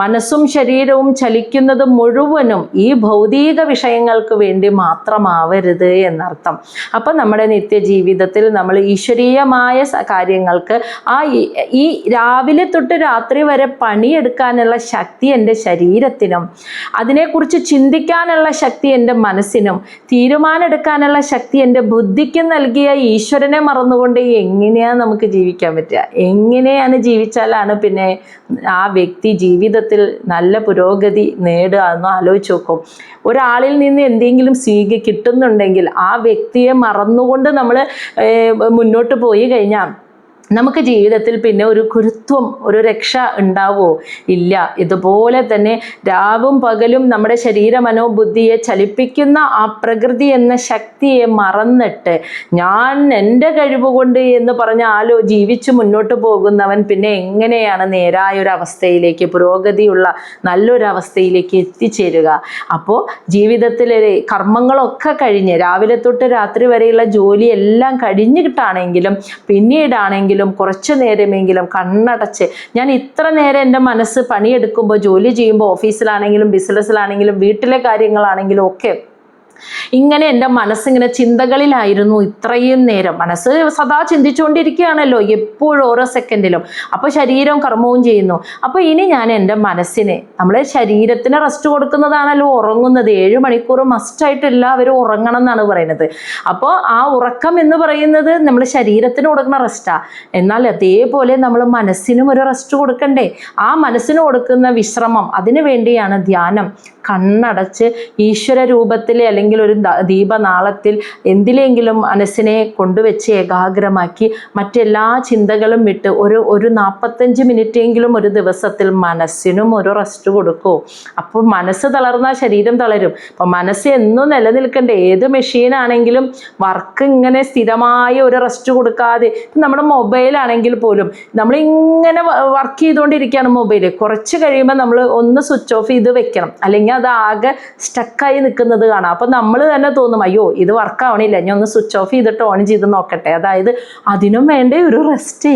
മനസ്സും ശരീരവും ചലിക്കുന്നത് മുഴുവനും ഈ ഭൗതിക വിഷയങ്ങൾക്ക് വേണ്ടി മാത്രമാവരുത് എന്നർത്ഥം. അപ്പോൾ നമ്മുടെ നിത്യജീവിതത്തിൽ നമ്മൾ ഈശ്വരീയമായ കാര്യങ്ങൾക്ക് ഈ രാവിലെ തൊട്ട് രാത്രി വരെ പണിയെടുക്കാനുള്ള ശക്തി എൻ്റെ ശരീരത്തിനും, അതിനെക്കുറിച്ച് ചിന്തിക്കാനുള്ള ശക്തി എൻ്റെ മനസ്സിനും, തീരുമാനമെടുക്കാനുള്ള ശക്തി എൻ്റെ ബുദ്ധിക്കും നൽകിയ ഈശ്വരനെ മറന്നുകൊണ്ട് എങ്ങനെയാണ് നമുക്ക് ജീവിക്കാൻ പറ്റുക? എങ്ങനെയാണ് ജീവിച്ചാലാണ് പിന്നെ ആ വ്യക്തി ജീവിതത്തിൽ നല്ല പുരോഗതി നേടുക എന്ന് ആലോചിച്ച് നോക്കും. ഒരാളിൽ നിന്ന് എന്തെങ്കിലും കിട്ടുന്നുണ്ടെങ്കിൽ ആ വ്യക്തിയെ മറന്നുകൊണ്ട് നമ്മൾ മുന്നോട്ട് പോയി കഴിഞ്ഞാൽ നമുക്ക് ജീവിതത്തിൽ പിന്നെ ഒരു ഗുരുത്വം, ഒരു രക്ഷ ഉണ്ടാവുമോ? ഇല്ല. ഇതുപോലെ തന്നെ രാവും പകലും നമ്മുടെ ശരീര മനോബുദ്ധിയെ ചലിപ്പിക്കുന്ന ആ പ്രകൃതി എന്ന ശക്തിയെ മറന്നിട്ട് ഞാൻ എൻ്റെ കഴിവ് കൊണ്ട് എന്ന് പറഞ്ഞ് ജീവിച്ചു മുന്നോട്ട് പോകുന്നവൻ പിന്നെ എങ്ങനെയാണ് നേരായൊരു അവസ്ഥയിലേക്ക്, പുരോഗതിയുള്ള നല്ലൊരവസ്ഥയിലേക്ക് എത്തിച്ചേരുക? അപ്പോൾ ജീവിതത്തിലെ കർമ്മങ്ങളൊക്കെ കഴിഞ്ഞ് രാവിലെ തൊട്ട് രാത്രി വരെയുള്ള ജോലിയെല്ലാം കഴിഞ്ഞിട്ടാണെങ്കിലും പിന്നീടാണെങ്കിലും കുറച്ചു നേരമെങ്കിലും കണ്ണടച്ച് ഞാൻ ഇത്ര നേരം എൻ്റെ മനസ്സ് പണിയെടുക്കുമ്പോൾ, ജോലി ചെയ്യുമ്പോൾ, ഓഫീസിലാണെങ്കിലും ബിസിനസ്സിലാണെങ്കിലും വീട്ടിലെ കാര്യങ്ങളാണെങ്കിലും ഒക്കെ ഇങ്ങനെ എൻ്റെ മനസ്സിങ്ങനെ ചിന്തകളിലായിരുന്നു ഇത്രയും നേരം. മനസ്സ് സദാ ചിന്തിച്ചുകൊണ്ടിരിക്കുകയാണല്ലോ എപ്പോഴും ഓരോ സെക്കൻഡിലും. അപ്പോൾ ശരീരം കർമ്മവും ചെയ്യുന്നു. അപ്പോൾ ഇനി ഞാൻ എൻ്റെ മനസ്സിനെ, നമ്മളെ ശരീരത്തിന് റെസ്റ്റ് കൊടുക്കുന്നതാണല്ലോ ഉറങ്ങുന്നത്. 7 മണിക്കൂർ മസ്റ്റായിട്ട് എല്ലാവരും ഉറങ്ങണം എന്നാണ് പറയുന്നത്. അപ്പോൾ ആ ഉറക്കം എന്ന് പറയുന്നത് നമ്മൾ ശരീരത്തിന് കൊടുക്കുന്ന റെസ്റ്റാണ്. എന്നാൽ അതേപോലെ നമ്മൾ മനസ്സിനും ഒരു റെസ്റ്റ് കൊടുക്കണ്ടേ? ആ മനസ്സിന് കൊടുക്കുന്ന വിശ്രമം, അതിനു വേണ്ടിയാണ് ധ്യാനം. കണ്ണടച്ച് ഈശ്വര രൂപത്തിൽ അല്ലെങ്കിൽ ഒരു ദീപനാളത്തിൽ എന്തിലെങ്കിലും മനസ്സിനെ കൊണ്ടുവച്ച് ഏകാഗ്രമാക്കി മറ്റെല്ലാ ചിന്തകളും വിട്ട് ഒരു 45 മിനിറ്റെങ്കിലും ഒരു ദിവസത്തിൽ മനസ്സിനും ഒരു റെസ്റ്റ് കൊടുക്കൂ. അപ്പോൾ മനസ്സ് തളർന്നാൽ ശരീരം തളരും. അപ്പം മനസ്സ് എന്നും നിലനിൽക്കണ്ടേ? ഏത് മെഷീനാണെങ്കിലും വർക്ക് ഇങ്ങനെ സ്ഥിരമായ ഒരു റെസ്റ്റ് കൊടുക്കാതെ, നമ്മുടെ മൊബൈലാണെങ്കിൽ പോലും നമ്മളിങ്ങനെ വർക്ക് ചെയ്തുകൊണ്ടിരിക്കുകയാണ് മൊബൈൽ. കുറച്ച് കഴിയുമ്പോൾ നമ്മൾ ഒന്ന് സ്വിച്ച് ഓഫ് ചെയ്ത് വെക്കണം, അല്ലെങ്കിൽ അത് ആകെ സ്റ്റക്കായി നിൽക്കുന്നത് കാണാം. അപ്പം നമ്മൾ തന്നെ തോന്നും, അയ്യോ ഇത് വർക്കാവണില്ല, ഞാൻ ഒന്ന് സ്വിച്ച് ഓഫ് ചെയ്തിട്ട് ഓൺ ചെയ്ത് നോക്കട്ടെ. അതായത് അതിനും വേണ്ടേ ഒരു റെസ്റ്റ്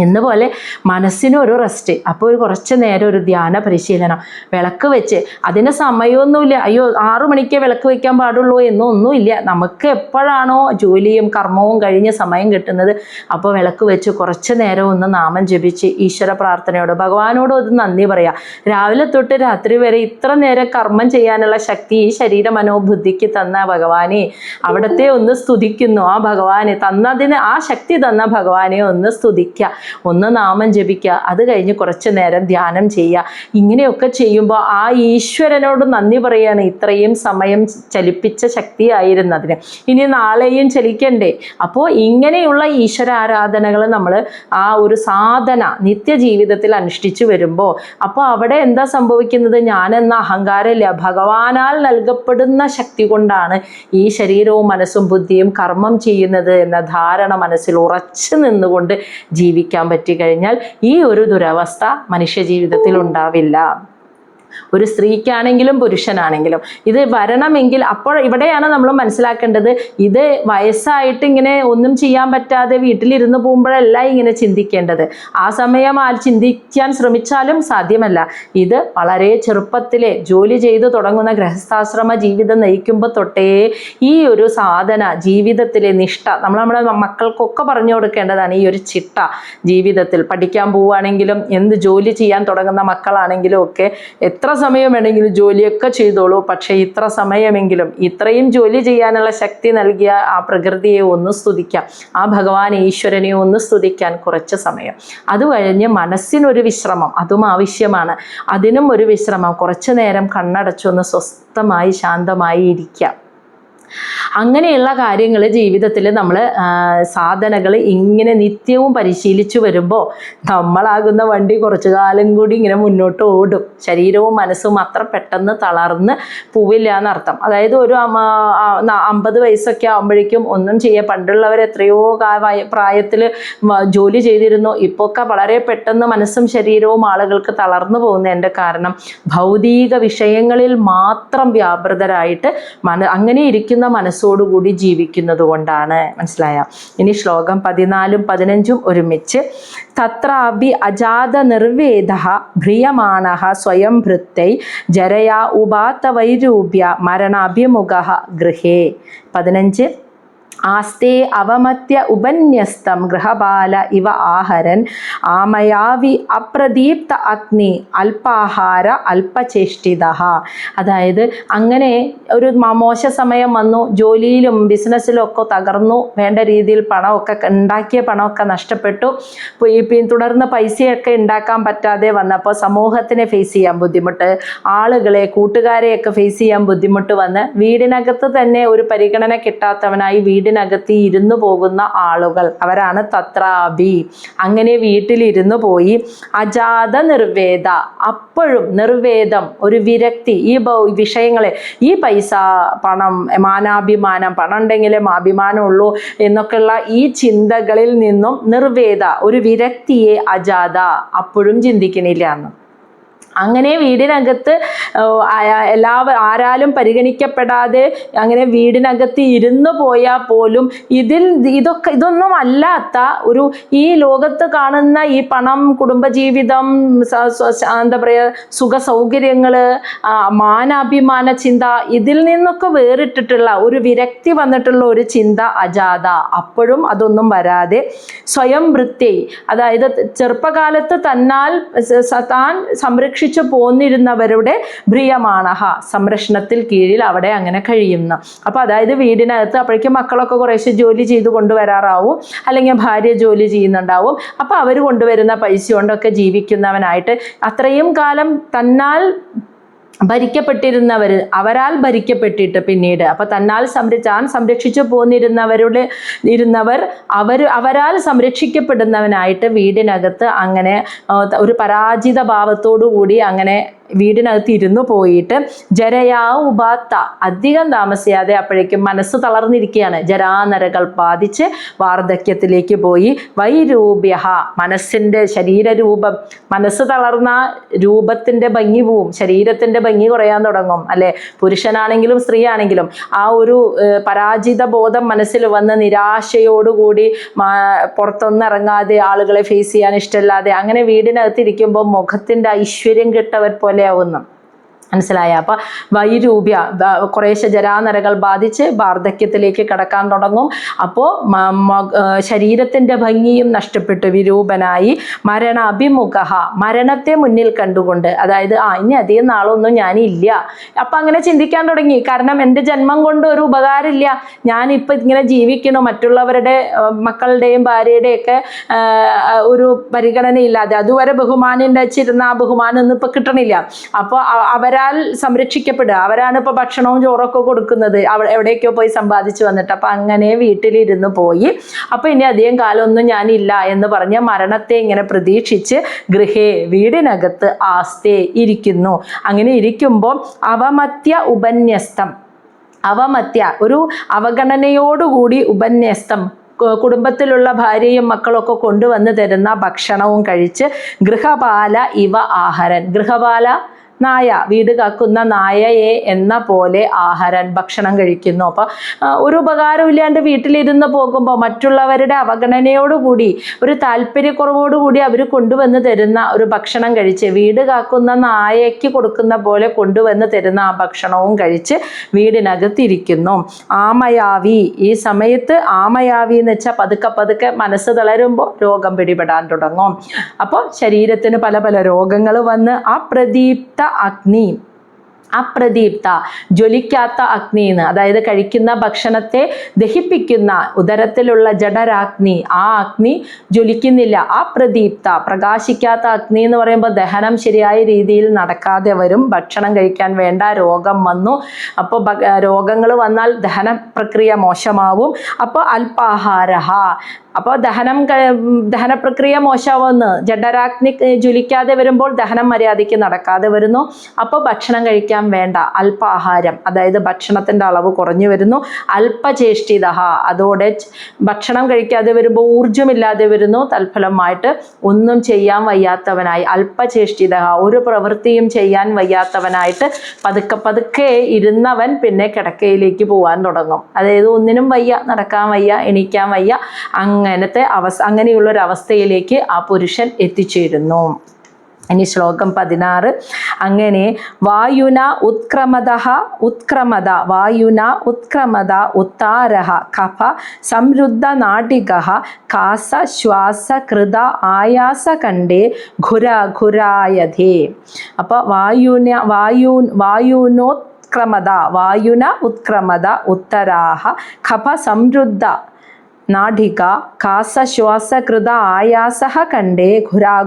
എന്ന പോലെ മനസ്സിനും ഒരു റെസ്റ്റ്. അപ്പോൾ കുറച്ച് നേരം ഒരു ധ്യാന പരിശീലനം. വിളക്ക് വെച്ച്, അതിന് സമയമൊന്നുമില്ല. അയ്യോ 6 മണിക്കേ വിളക്ക് വയ്ക്കാൻ പാടുള്ളൂ എന്നൊന്നുമില്ല. നമുക്ക് എപ്പോഴാണോ ജോലിയും കർമ്മവും കഴിഞ്ഞ് സമയം കിട്ടുന്നത് അപ്പോൾ വിളക്ക് വെച്ച് കുറച്ച് നേരം ഒന്ന് നാമം ജപിച്ച് ഈശ്വര പ്രാർത്ഥനയോട് ഭഗവാനോട് ഒരു നന്ദി പറയാം. രാവിലെ തൊട്ട് രാത്രി വരെ ഇത്ര നേരം കർമ്മം ചെയ്യാനുള്ള ശക്തി ഈ ശരീര മനോബുദ്ധിക്ക് തന്ന ഭഗവാനെ അവിടത്തെ ഒന്ന് സ്തുതിക്കുന്നു. ആ ഭഗവാനെ തന്നതിന്, ആ ശക്തി തന്ന ഭഗവാനെ ഒന്ന് സ്തുതിക്കുക, ഒന്ന് നാമം ജപിക്കുക. അത് കഴിഞ്ഞ് കുറച്ച് നേരം ധ്യാനം ചെയ്യുക. ഇങ്ങനെയൊക്കെ ചെയ്യുമ്പോൾ ആ ഈശ്വരനോട് നന്ദി പറയാണ്, ഇത്രയും സമയം ചലിപ്പിച്ച ശക്തിയായിരുന്നതിന്. ഇനി നാളെയും ചലിക്കണ്ടേ? അപ്പോൾ ഇങ്ങനെയുള്ള ഈശ്വര ആരാധനകൾ നമ്മൾ ആ ഒരു സാധന നിത്യജീവിതത്തിൽ അനുഷ്ഠിച്ചു വരുമ്പോൾ അപ്പോൾ അവിടെ എന്താ സംഭവിക്കുന്നത്? ഞാനെന്ന അഹങ്കാരമില്ല. ഭഗവാനാൽ നൽകപ്പെടുന്ന ശക്തി കൊണ്ടാണ് ഈ ശരീരവും മനസ്സും ബുദ്ധിയും കർമ്മം ചെയ്യുന്നത് എന്ന ധാരണ മനസ്സിൽ ഉറച്ചു നിന്നുകൊണ്ട് ജീവിക്കാൻ പറ്റിക്കഴിഞ്ഞാൽ ഈ ഒരു ദുരവസ്ഥ മനുഷ്യ ജീവിതത്തിൽ ഉണ്ടാവില്ല. ഒരു സ്ത്രീക്കാണെങ്കിലും പുരുഷനാണെങ്കിലും ഇത് വരണമെങ്കിൽ അപ്പോൾ ഇവിടെയാണ് നമ്മൾ മനസ്സിലാക്കേണ്ടത്, ഇത് വയസ്സായിട്ട് ഇങ്ങനെ ഒന്നും ചെയ്യാൻ പറ്റാതെ വീട്ടിലിരുന്ന് പോകുമ്പോഴല്ല ഇങ്ങനെ ചിന്തിക്കേണ്ടത്. ആ സമയം ചിന്തിക്കാൻ ശ്രമിച്ചാലും സാധ്യമല്ല. ഇത് വളരെ ചെറുപ്പത്തിലെ ജോലി ചെയ്ത് തുടങ്ങുന്ന ഗൃഹസ്ഥാശ്രമ ജീവിതം നയിക്കുമ്പോൾ തൊട്ടേ ഈ ഒരു സാധന, ജീവിതത്തിലെ നിഷ്ഠ നമ്മുടെ മക്കൾക്കൊക്കെ പറഞ്ഞു കൊടുക്കേണ്ടതാണ്. ഈ ഒരു ചിട്ട ജീവിതത്തിൽ പഠിക്കാൻ പോവുകയാണെങ്കിലും എന്ത് ജോലി ചെയ്യാൻ തുടങ്ങുന്ന മക്കളാണെങ്കിലും ഒക്കെ എത്ര സമയം വേണമെങ്കിലും ജോലിയൊക്കെ ചെയ്തോളൂ, പക്ഷേ ഇത്ര സമയമെങ്കിലും, ഇത്രയും ജോലി ചെയ്യാനുള്ള ശക്തി നൽകിയ ആ പ്രകൃതിയെ ഒന്ന് സ്തുതിക്കാം, ആ ഭഗവാൻ ഈശ്വരനെ ഒന്ന് സ്തുതിക്കാൻ കുറച്ച് സമയം. അത് കഴിഞ്ഞ് മനസ്സിനൊരു വിശ്രമം അതും ആവശ്യമാണ്. അതിനും ഒരു വിശ്രമം, കുറച്ച് നേരം കണ്ണടച്ചൊന്ന് സ്വസ്ഥമായി ശാന്തമായി ഇരിക്കാം. അങ്ങനെയുള്ള കാര്യങ്ങൾ ജീവിതത്തിൽ നമ്മൾ സാധനകൾ ഇങ്ങനെ നിത്യവും പരിശീലിച്ചു വരുമ്പോൾ നമ്മളാകുന്ന വണ്ടി കുറച്ചു കാലം കൂടി ഇങ്ങനെ മുന്നോട്ട് ഓടും. ശരീരവും മനസ്സും അത്ര പെട്ടെന്ന് തളർന്ന് പോവില്ല എന്നർത്ഥം. അതായത് ഒരു 50 വയസ്സൊക്കെ ആകുമ്പോഴേക്കും ഒന്നും ചെയ്യുക. പണ്ടുള്ളവർ എത്രയോ പ്രായത്തിൽ ജോലി ചെയ്തിരുന്നു. ഇപ്പോഴൊക്കെ വളരെ പെട്ടെന്ന് മനസ്സും ശരീരവും ആളുകൾക്ക് തളർന്നു പോകുന്നതിൻ്റെ കാരണം ഭൗതിക വിഷയങ്ങളിൽ മാത്രം വ്യാപൃതരായിട്ട് അങ്ങനെ ഇരിക്കുന്ന മനസ്സോടുകൂടി ജീവിക്കുന്നത് കൊണ്ടാണ്. മനസ്സിലായ? ഇനി ശ്ലോകം 14ഉം 15ഉം ഒരുമിച്ച്. തത്രാപി അജാത നിർവേദഃ ഭ്രിയമാണഃ സ്വയം ഭൃത്തൈ ജരയാ ഉപാത്ത വൈരൂപ്യ മരണാഭിമുഖഃ ഗൃഹേ. 15. ആസ്തേ അവമത്യ ഉപന്യസ്തം ഗൃഹപാല ഇവ ആഹരൻ ആമയാവി അപ്രദീപ്ത അഗ്നി അല്പാഹാര അല്പചേഷ്ടിതഃ. അതായത് അങ്ങനെ ഒരു മോശ സമയം വന്നു, ജോലിയിലും ബിസിനസ്സിലും ഒക്കെ തകർന്നു, വേണ്ട രീതിയിൽ പണമൊക്കെ ഉണ്ടാക്കിയ പണമൊക്കെ നഷ്ടപ്പെട്ടു, തുടർന്ന് പൈസയൊക്കെ ഉണ്ടാക്കാൻ പറ്റാതെ വന്നപ്പോൾ സമൂഹത്തിനെ ഫേസ് ചെയ്യാൻ ബുദ്ധിമുട്ട്, ആളുകളെ കൂട്ടുകാരെയൊക്കെ ഫേസ് ചെയ്യാൻ ബുദ്ധിമുട്ട് വന്ന് വീടിനകത്ത് തന്നെ ഒരു പരിഗണന കിട്ടാത്തവനായി വീടിനകത്ത് ഇരുന്നു പോകുന്ന ആളുകൾ, അവരാണ് തത്രാപി. അങ്ങനെ വീട്ടിലിരുന്നു പോയി അജാത നിർവേദ, അപ്പോഴും നിർവേദം, ഒരു വിരക്തി, ഈ വിഷയങ്ങളെ, ഈ പൈസ, പണം, മാനാഭിമാനം, പണം ഉണ്ടെങ്കിലേ അഭിമാനമുള്ളൂ എന്നൊക്കെയുള്ള ഈ ചിന്തകളിൽ നിന്നും നിർവേദ, ഒരു വിരക്തിയെ അജാത, അപ്പോഴും ചിന്തിക്കണില്ല എന്ന്. അങ്ങനെ വീടിനകത്ത് ആരാലും പരിഗണിക്കപ്പെടാതെ അങ്ങനെ വീടിനകത്ത് ഇരുന്നു പോയാൽ പോലും ഇതൊന്നും അല്ലാത്ത ഒരു ഈ ലോകത്ത് കാണുന്ന ഈ പണം, കുടുംബജീവിതം, എന്താ പറയുക, സുഖ സൗകര്യങ്ങൾ, മാനാഭിമാന ചിന്ത, ഇതിൽ നിന്നൊക്കെ വേറിട്ടിട്ടുള്ള ഒരു വിരക്തി വന്നിട്ടുള്ള ഒരു ചിന്ത അജാത. അപ്പോഴും അതൊന്നും വരാതെ സ്വയം വൃത്തി, അതായത് ചെറുപ്പകാലത്ത് താൻ സംരക്ഷിച്ചു പോന്നിരുന്നവരുടെ പ്രിയമാണഹ, സംരക്ഷണത്തിൽ കീഴിൽ അവിടെ അങ്ങനെ കഴിയുന്നു. അപ്പൊ അതായത് വീടിനകത്ത് അപ്പോഴേക്കും മക്കളൊക്കെ കുറേശ്ശെ ജോലി ചെയ്ത് കൊണ്ടുവരാറാവും, അല്ലെങ്കിൽ ഭാര്യ ജോലി ചെയ്യുന്നുണ്ടാവും. അപ്പൊ അവർ കൊണ്ടുവരുന്ന പൈസ കൊണ്ടൊക്കെ ജീവിക്കുന്നവനായിട്ട് അത്രയും കാലം തന്നാൽ ഭരിക്കപ്പെട്ടിരുന്നവർ അവരാൽ ഭരിക്കപ്പെട്ടിട്ട് പിന്നീട് അപ്പൊ താൻ സംരക്ഷിച്ചു പോന്നിരുന്നവർ അവരാൽ സംരക്ഷിക്കപ്പെടുന്നവനായിട്ട് വീടിനകത്ത് അങ്ങനെ ഒരു പരാജിത ഭാവത്തോടു കൂടി അങ്ങനെ വീടിനകത്ത് ഇരുന്നു പോയിട്ട് ജരയാ ഉപാത്ത, അധികം താമസിയാതെ അപ്പോഴേക്കും മനസ്സ് തളർന്നിരിക്കുകയാണ്. ജരാനരകൾ ബാധിച്ച് വാർദ്ധക്യത്തിലേക്ക് പോയി. വൈരൂപ്യ, മനസ്സിൻ്റെ ശരീരരൂപം, മനസ്സ് തളർന്ന രൂപത്തിൻ്റെ ഭംഗി പോവും, ശരീരത്തിൻ്റെ ഭംഗി കുറയാൻ തുടങ്ങും അല്ലെ. പുരുഷനാണെങ്കിലും സ്ത്രീ ആണെങ്കിലും ആ ഒരു പരാജിത ബോധം മനസ്സിൽ വന്ന് നിരാശയോടുകൂടി പുറത്തൊന്നും ഇറങ്ങാതെ, ആളുകളെ ഫേസ് ചെയ്യാൻ ഇഷ്ടമില്ലാതെ അങ്ങനെ വീടിനകത്ത് ഇരിക്കുമ്പോൾ മുഖത്തിൻ്റെ ഐശ്വര്യം കെട്ടവർ പോലെ ആവുന്നു. മനസ്സിലായ? അപ്പൊ വൈരൂപ്യ, കുറേശ്ശെ ജരാനരകൾ ബാധിച്ച് വാർദ്ധക്യത്തിലേക്ക് കടക്കാൻ തുടങ്ങും. അപ്പോൾ ശരീരത്തിന്റെ ഭംഗിയും നഷ്ടപ്പെട്ടു വിരൂപനായി. മരണ അഭിമുഖ, മരണത്തെ മുന്നിൽ കണ്ടുകൊണ്ട്, അതായത് ഇനി അധികം നാളൊന്നും ഞാനില്ല. അപ്പൊ അങ്ങനെ ചിന്തിക്കാൻ തുടങ്ങി. കാരണം എൻ്റെ ജന്മം കൊണ്ട് ഒരു ഉപകാരമില്ല, ഞാനിപ്പോൾ ഇങ്ങനെ ജീവിക്കണു, മറ്റുള്ളവരുടെ മക്കളുടെയും ഭാര്യയുടെയൊക്കെ ഒരു പരിഗണനയില്ലാതെ, അതുവരെ ബഹുമാനം വെച്ചിരുന്ന ആ ബഹുമാനം ഒന്നും ഇപ്പൊ കിട്ടണില്ല. അപ്പോൾ അവരാൽ സംരക്ഷിക്കപ്പെടുക, അവരാണ് ഇപ്പൊ ഭക്ഷണവും ചോറൊക്കെ കൊടുക്കുന്നത്, എവിടേക്കോ പോയി സമ്പാദിച്ചു വന്നിട്ട്. അപ്പൊ അങ്ങനെ വീട്ടിലിരുന്ന് പോയി. അപ്പൊ ഇനി അധികം കാലമൊന്നും ഞാനില്ല എന്ന് പറഞ്ഞ് മരണത്തെ ഇങ്ങനെ പ്രതീക്ഷിച്ച് ഗൃഹേ, വീടിനകത്ത് ആസ്തേ, ഇരിക്കുന്നു. അങ്ങനെ ഇരിക്കുമ്പോൾ അവമത്യ ഉപന്യസ്തം, അവമത്യ ഒരു അവഗണനയോടുകൂടി ഉപന്യസ്തം, കുടുംബത്തിലുള്ള ഭാര്യയും മക്കളൊക്കെ കൊണ്ടുവന്ന് തരുന്ന ഭക്ഷണവും കഴിച്ച് ഗൃഹപാല ഇവ ആഹാരൻ, ഗൃഹപാല നായ, വീട് കാക്കുന്ന നായയെ എന്ന പോലെ ആഹാരം, ഭക്ഷണം കഴിക്കുന്നു. അപ്പൊ ഒരു ഉപകാരമില്ലാണ്ട് വീട്ടിലിരുന്ന് പോകുമ്പോൾ മറ്റുള്ളവരുടെ അവഗണനയോടുകൂടി, ഒരു താല്പര്യക്കുറവോടുകൂടി അവർ കൊണ്ടുവന്ന് തരുന്ന ഒരു ഭക്ഷണം കഴിച്ച്, വീട് കാക്കുന്ന നായയ്ക്ക് കൊടുക്കുന്ന പോലെ കൊണ്ടുവന്ന് തരുന്ന ആ ഭക്ഷണവും കഴിച്ച് വീടിനകത്തിരിക്കുന്നു. ആമയാവി, ഈ സമയത്ത് ആമയാവി എന്ന് വെച്ചാൽ പതുക്കെ പതുക്കെ മനസ്സ് തളരുമ്പോൾ രോഗം പിടിപെടാൻ തുടങ്ങും. അപ്പോൾ ശരീരത്തിന് പല പല രോഗങ്ങൾ വന്ന് അപ്രദീപ്ത അഗ്നി, അപ്രദീപ്ത, ജ്വലിക്കാത്ത അഗ്നി എന്ന്, അതായത് കഴിക്കുന്ന ഭക്ഷണത്തെ ദഹിപ്പിക്കുന്ന ഉദരത്തിലുള്ള ജഡരാഗ്നി, ആ അഗ്നി ജ്വലിക്കുന്നില്ല. അപ്രദീപ്ത, പ്രകാശിക്കാത്ത അഗ്നി എന്ന് പറയുമ്പോൾ ദഹനം ശരിയായ രീതിയിൽ നടക്കാതെ വരും. ഭക്ഷണം കഴിക്കാൻ വേണ്ട, രോഗം വന്നു. അപ്പോൾ രോഗങ്ങൾ വന്നാൽ ദഹന പ്രക്രിയ മോശമാവും. അപ്പോൾ അല്പാഹാര, അപ്പോൾ ദഹനപ്രക്രിയ മോശമാവുന്നു. ജഡരാഗ്നി ജ്വലിക്കാതെ വരുമ്പോൾ ദഹനം മര്യാദയ്ക്ക് നടക്കാതെ വരുന്നു. അപ്പോൾ ഭക്ഷണം കഴിക്കാൻ വേണ്ട, അല്പാഹാരം, അതായത് ഭക്ഷണത്തിൻ്റെ അളവ് കുറഞ്ഞു വരുന്നു. അല്പചേഷ്ടിത, അതോടെ ഭക്ഷണം കഴിക്കാതെ വരുമ്പോൾ ഊർജ്ജമില്ലാതെ വരുന്നു. തൽഫലമായിട്ട് ഒന്നും ചെയ്യാൻ വയ്യാത്തവനായി, അല്പചേഷ്ടിത, ഒരു പ്രവൃത്തിയും ചെയ്യാൻ വയ്യാത്തവനായിട്ട് പതുക്കെ പതുക്കെ ഇരുന്നവൻ പിന്നെ കിടക്കയിലേക്ക് പോകാൻ തുടങ്ങും. അതായത് ഒന്നിനും വയ്യ, നടക്കാൻ വയ്യ, എണീക്കാൻ വയ്യ, അങ്ങനെയുള്ളൊരവസ്ഥയിലേക്ക് ആ പുരുഷൻ എത്തിച്ചേരുന്നു. ഇനി ശ്ലോകം 16. അങ്ങനെ വായുന ഉത്ക്രമത വായുന ഉത്ക്രമത ഉത്താരഃ കഫ സംരുദ്ധ നാഡികഃ കാസ ശ്വാസ കൃത ആയാസ കണ്ഡേ ഘുരായതേ. അപ്പോൾ വായുന ഉത്ക്രമത ഉത്തരാഹ കഫ സംരുദ്ധ നാഡിക കാസശ്വാസകൃത ആയാസഹ കണ്ടേ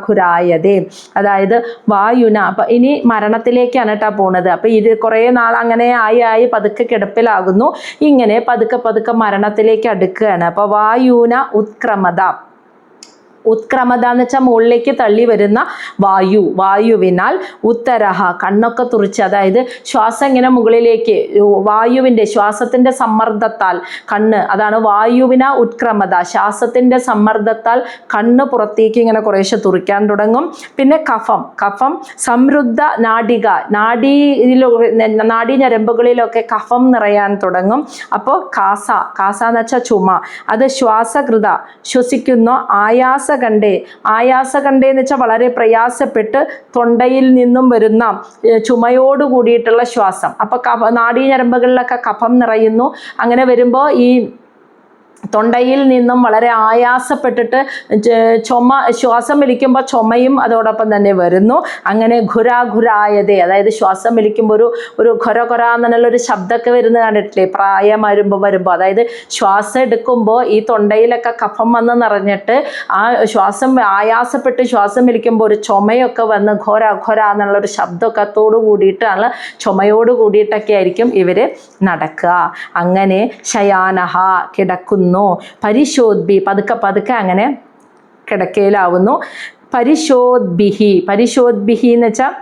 ഘുരായതേ. അതായത് വായുന, അപ്പൊ ഇനി മരണത്തിലേക്കാണ് കേട്ടോ പോണത്. അപ്പൊ ഇത് കുറേ നാൾ അങ്ങനെ ആയി പതുക്കെ കിടപ്പിലാകുന്നു. ഇങ്ങനെ പതുക്കെ പതുക്കെ മരണത്തിലേക്ക് അടുക്കുകയാണ്. അപ്പൊ വായുന ഉത്ക്രമത, ഉത്ക്രമത എന്ന് വെച്ചാൽ മുകളിലേക്ക് തള്ളി വരുന്ന വായുവിനാൽ ഉത്തരഹ കണ്ണൊക്കെ തുറിച്ച്, അതായത് ശ്വാസം ഇങ്ങനെ മുകളിലേക്ക് വായുവിൻ്റെ ശ്വാസത്തിൻ്റെ സമ്മർദ്ദത്താൽ കണ്ണ്, അതാണ് വായുവിന ഉത്ക്രമത, ശ്വാസത്തിൻ്റെ സമ്മർദ്ദത്താൽ കണ്ണ് പുറത്തേക്ക് ഇങ്ങനെ കുറേശ്ശെ തുറിക്കാൻ തുടങ്ങും. പിന്നെ കഫം സമൃദ്ധ നാഡീഞരമ്പുകളിലൊക്കെ കഫം നിറയാൻ തുടങ്ങും. അപ്പോൾ കാസ എന്ന് വെച്ചാൽ ചുമ, അത് ശ്വാസകൃത ശ്വസിക്കുന്നു. ആയാസകണ്ഠേ എന്ന് വെച്ചാൽ വളരെ പ്രയാസപ്പെട്ട് തൊണ്ടയിൽ നിന്നും വരുന്ന ചുമയോട് കൂടിയിട്ടുള്ള ശ്വാസം. അപ്പോൾ നാഡീഞരമ്പുകളിലൊക്കെ കഫം നിറയുന്നു. അങ്ങനെ വരുമ്പോൾ ഈ തൊണ്ടയിൽ നിന്നും വളരെ ആയാസപ്പെട്ടിട്ട് ശ്വാസം വലിക്കുമ്പോൾ ചുമയും അതോടൊപ്പം തന്നെ വരുന്നു. അങ്ങനെ ഘുരായതേ, അതായത് ശ്വാസം വലിക്കുമ്പോൾ ഒരു ഘൊര എന്നുള്ളൊരു ശബ്ദമൊക്കെ വരുന്നത് കണ്ടിട്ടില്ലേ പ്രായം വരുമ്പോൾ, അതായത് ശ്വാസം എടുക്കുമ്പോൾ ഈ തൊണ്ടയിലൊക്കെ കഫം വന്ന് നിറഞ്ഞിട്ട് ആ ആയാസപ്പെട്ട് ശ്വാസം വലിക്കുമ്പോൾ ഒരു ചുമയൊക്കെ വന്ന് ഘോര എന്നുള്ളൊരു ശബ്ദമൊക്കെ കൂടിയിട്ടാണ്, ചുമയോട് കൂടിയിട്ടൊക്കെ ആയിരിക്കും ഇവർ നടക്കുക. അങ്ങനെ ശയാനഹ കിടക്കുന്നു. പരിശോദ്ഭി പതുക്കെ അങ്ങനെ കിടക്കയിലാവുന്നു. പരിശോദ്ഭിഹി എന്ന് വെച്ചാൽ